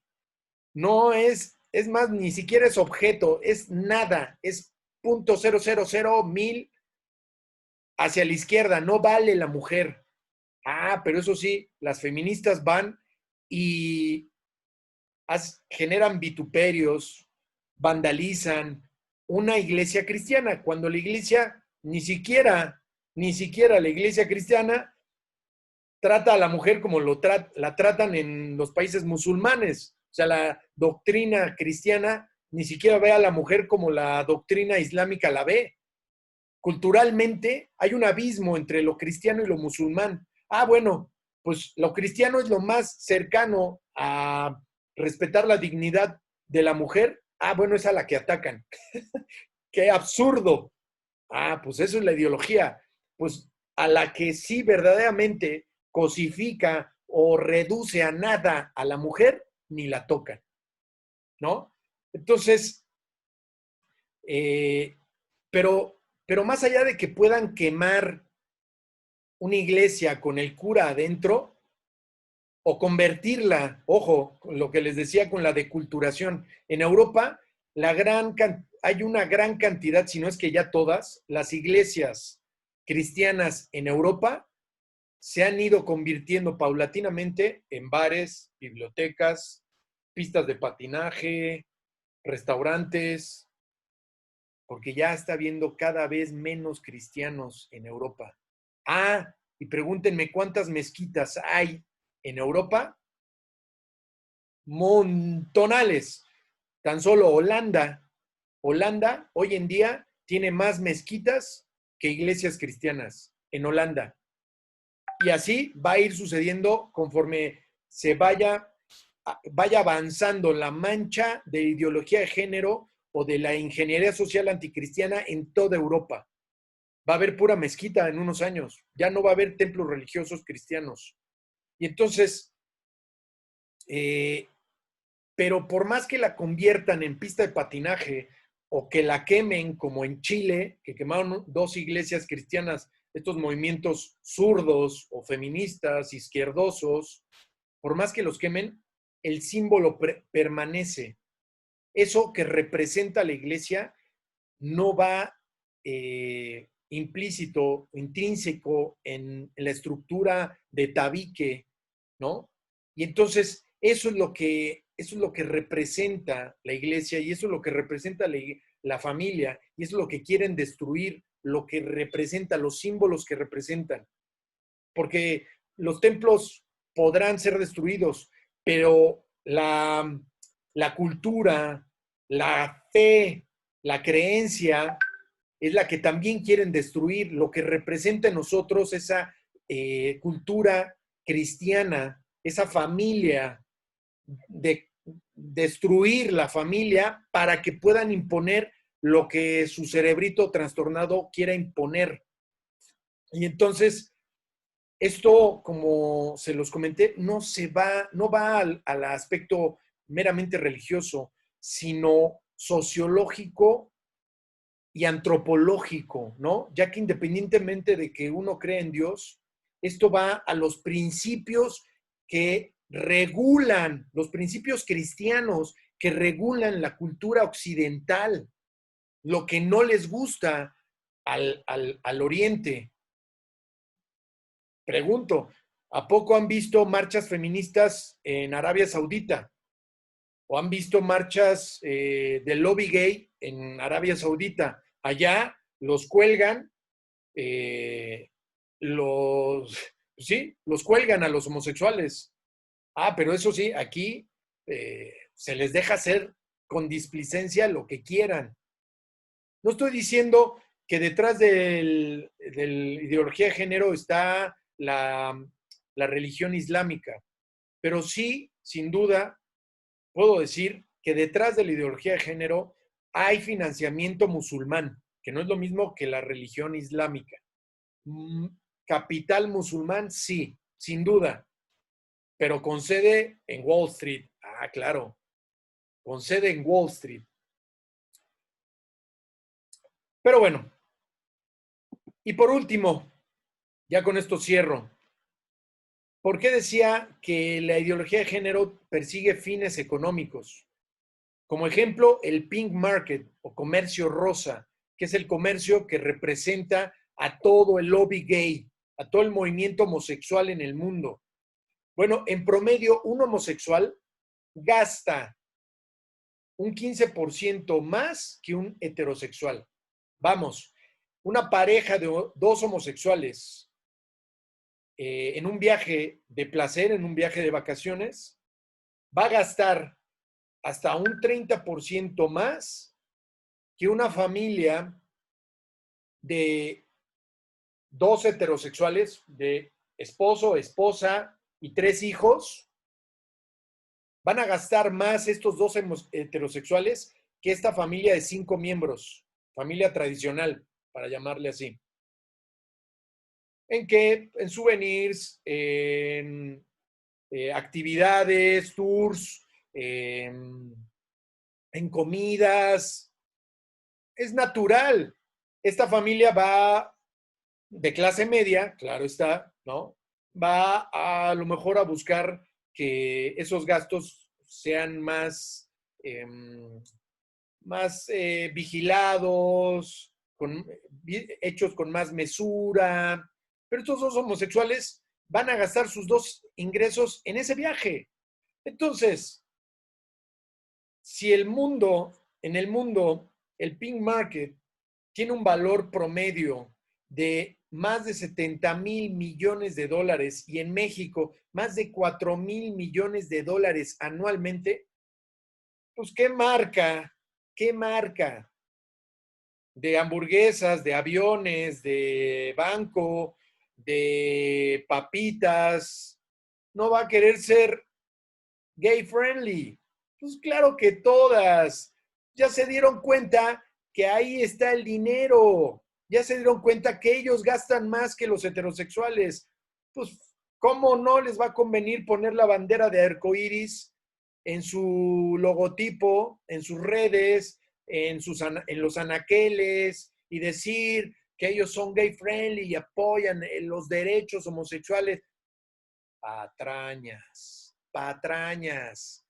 no es más, ni siquiera es objeto, es nada, es .000 hacia la izquierda, no vale la mujer. Ah, pero eso sí, las feministas van y generan vituperios, vandalizan una iglesia cristiana, cuando la iglesia ni siquiera la iglesia cristiana trata a la mujer como la tratan en los países musulmanes. O sea, la doctrina cristiana ni siquiera ve a la mujer como la doctrina islámica la ve. Culturalmente hay un abismo entre lo cristiano y lo musulmán. Ah, bueno, pues lo cristiano es lo más cercano a respetar la dignidad de la mujer. Ah, bueno, es a la que atacan. ¡Qué absurdo! Ah, pues eso es la ideología. Pues a la que sí verdaderamente cosifica o reduce a nada a la mujer, ni la tocan, ¿no? Entonces, eh, pero más allá de que puedan quemar una iglesia con el cura adentro o convertirla, ojo, con lo que les decía con la deculturación, en Europa hay una gran cantidad, si no es que ya todas, las iglesias cristianas en Europa se han ido convirtiendo paulatinamente en bares, bibliotecas, pistas de patinaje, restaurantes, porque ya está habiendo cada vez menos cristianos en Europa. Ah, y pregúntenme cuántas mezquitas hay en Europa. Montonales. Tan solo Holanda hoy en día tiene más mezquitas que iglesias cristianas en Holanda. Y así va a ir sucediendo conforme se vaya avanzando la mancha de ideología de género o de la ingeniería social anticristiana en toda Europa. Va a haber pura mezquita en unos años. Ya no va a haber templos religiosos cristianos. Y entonces, pero por más que la conviertan en pista de patinaje o que la quemen, como en Chile, que quemaron 2 iglesias cristianas, estos movimientos zurdos o feministas, izquierdosos, por más que los quemen, el símbolo permanece. Eso que representa la iglesia no va implícito, intrínseco en la estructura de tabique, ¿no? Y entonces eso es lo que representa la iglesia y eso es lo que representa la familia y eso es lo que quieren destruir, lo que representa, los símbolos que representan. Porque los templos podrán ser destruidos, pero la cultura, la fe, la creencia es la que también quieren destruir, lo que representa en nosotros esa cultura cristiana, esa familia, de destruir la familia para que puedan imponer lo que su cerebrito trastornado quiera imponer. Y entonces, esto, como se los comenté, no va al aspecto meramente religioso, sino sociológico y antropológico, ¿no? Ya que independientemente de que uno cree en Dios, esto va a los principios que regulan, los principios cristianos que regulan la cultura occidental, lo que no les gusta al Oriente. Pregunto, ¿a poco han visto marchas feministas en Arabia Saudita? ¿O han visto marchas del lobby gay en Arabia Saudita? Allá los cuelgan, eh, los cuelgan a los homosexuales. Ah, pero eso sí, aquí se les deja hacer con displicencia lo que quieran. No estoy diciendo que detrás de la ideología de género está la religión islámica, pero sí, sin duda, puedo decir que detrás de la ideología de género hay financiamiento musulmán, que no es lo mismo que la religión islámica. Capital musulmán, sí, sin duda, pero con sede en Wall Street. Ah, claro, con sede en Wall Street. Pero bueno, y por último, ya con esto cierro. ¿Por qué decía que la ideología de género persigue fines económicos? Como ejemplo, el pink market o comercio rosa, que es el comercio que representa a todo el lobby gay, a todo el movimiento homosexual en el mundo. Bueno, en promedio, un homosexual gasta un 15% más que un heterosexual. Vamos, una pareja de 2 homosexuales en un viaje de placer, en un viaje de vacaciones, va a gastar hasta un 30% más que una familia de 2 heterosexuales, de esposo, esposa y 3 hijos. Van a gastar más estos 2 heterosexuales que esta familia de 5 miembros, familia tradicional, para llamarle así. ¿En qué? En souvenirs, en actividades, tours, en comidas. Es natural. Esta familia va de clase media, claro está, ¿no? Va a lo mejor a buscar que esos gastos sean más vigilados, hechos con más mesura. Pero estos 2 homosexuales van a gastar sus 2 ingresos en ese viaje. Entonces, si en el mundo, el pink market tiene un valor promedio de más de 70,000 millones de dólares y en México más de 4,000 millones de dólares anualmente, pues ¿qué marca de hamburguesas, de aviones, de banco, de papitas, no va a querer ser gay friendly? Pues claro que todas. Ya se dieron cuenta que ahí está el dinero. Ya se dieron cuenta que ellos gastan más que los heterosexuales. Pues, ¿cómo no les va a convenir poner la bandera de arcoíris en su logotipo, en sus redes, en los anaqueles y decir que ellos son gay friendly y apoyan los derechos homosexuales? Patrañas, patrañas.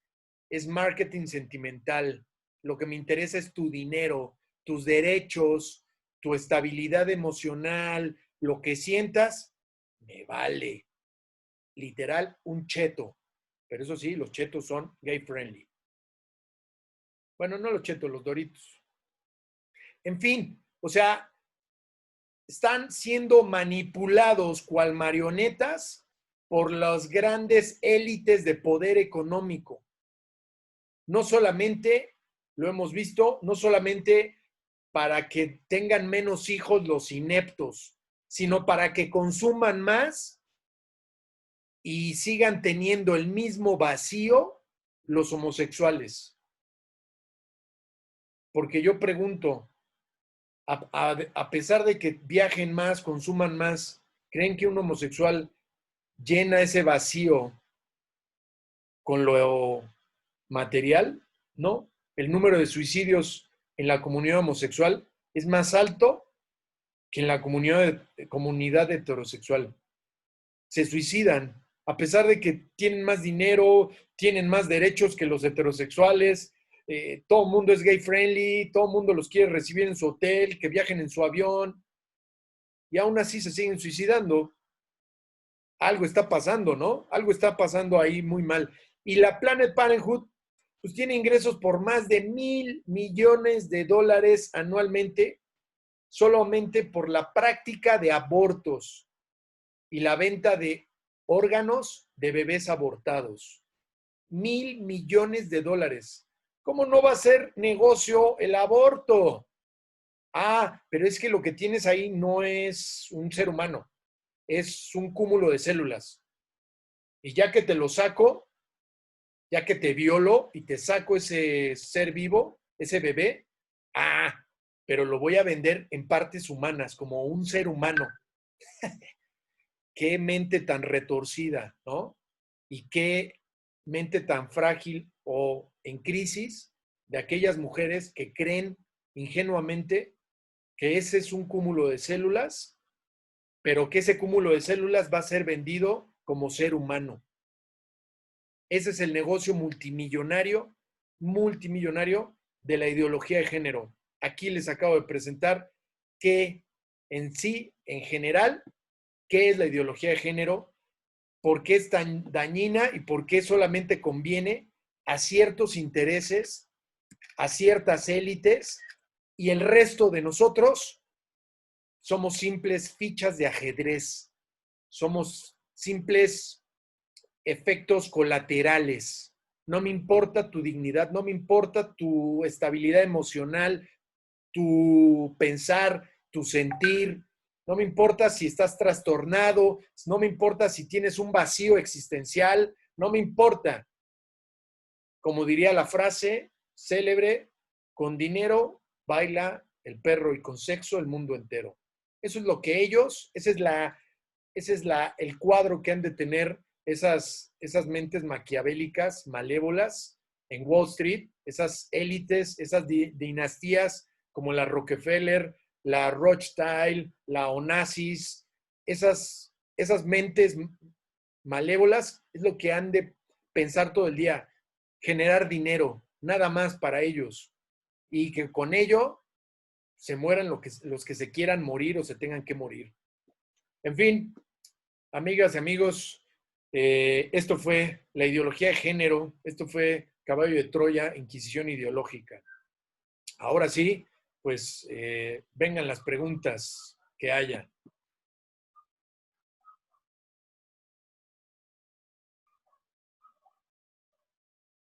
Es marketing sentimental. Lo que me interesa es tu dinero, tus derechos, tu estabilidad emocional, lo que sientas, me vale. Literal, un cheto. Pero eso sí, los chetos son gay friendly. Bueno, no los chetos, los doritos. En fin, o sea, están siendo manipulados cual marionetas por las grandes élites de poder económico. No solamente, lo hemos visto, no solamente para que tengan menos hijos los ineptos, sino para que consuman más y sigan teniendo el mismo vacío los homosexuales. Porque yo pregunto, a pesar de que viajen más, consuman más, ¿creen que un homosexual llena ese vacío con lo material? No. El número de suicidios en la comunidad homosexual es más alto que en la comunidad heterosexual. Se suicidan, a pesar de que tienen más dinero, tienen más derechos que los heterosexuales, todo el mundo es gay friendly, todo el mundo los quiere recibir en su hotel, que viajen en su avión, y aún así se siguen suicidando. Algo está pasando, ¿no? Algo está pasando ahí muy mal. Y la Planet Parenthood, pues tiene ingresos por más de 1,000 millones de dólares anualmente, solamente por la práctica de abortos y la venta de órganos de bebés abortados. 1,000 millones de dólares. ¿Cómo no va a ser negocio el aborto? Ah, pero es que lo que tienes ahí no es un ser humano, es un cúmulo de células. Y ya que te lo saco, ya que te violo y te saco ese ser vivo, ese bebé, pero lo voy a vender en partes humanas, como un ser humano. Qué mente tan retorcida, ¿no? Y qué mente tan frágil o en crisis de aquellas mujeres que creen ingenuamente que ese es un cúmulo de células, pero que ese cúmulo de células va a ser vendido como ser humano. Ese es el negocio multimillonario de la ideología de género. Aquí les acabo de presentar que en sí, en general, qué es la ideología de género, por qué es tan dañina y por qué solamente conviene a ciertos intereses, a ciertas élites, y el resto de nosotros somos simples fichas de ajedrez, somos simples efectos colaterales. No me importa tu dignidad, no me importa tu estabilidad emocional, tu pensar, tu sentir, no me importa si estás trastornado, no me importa si tienes un vacío existencial, no me importa. Como diría la frase célebre, con dinero baila el perro y con sexo el mundo entero. Eso es lo que ellos, el cuadro que han de tener esas mentes maquiavélicas, malévolas en Wall Street, esas élites, esas dinastías como la Rockefeller, la Rothschild, la Onassis, esas mentes malévolas es lo que han de pensar todo el día, generar dinero, nada más para ellos, y que con ello se mueran los que se quieran morir o se tengan que morir. En fin, amigas y amigos, esto fue la ideología de género, esto fue Caballo de Troya, Inquisición ideológica. Ahora sí, pues vengan las preguntas que haya.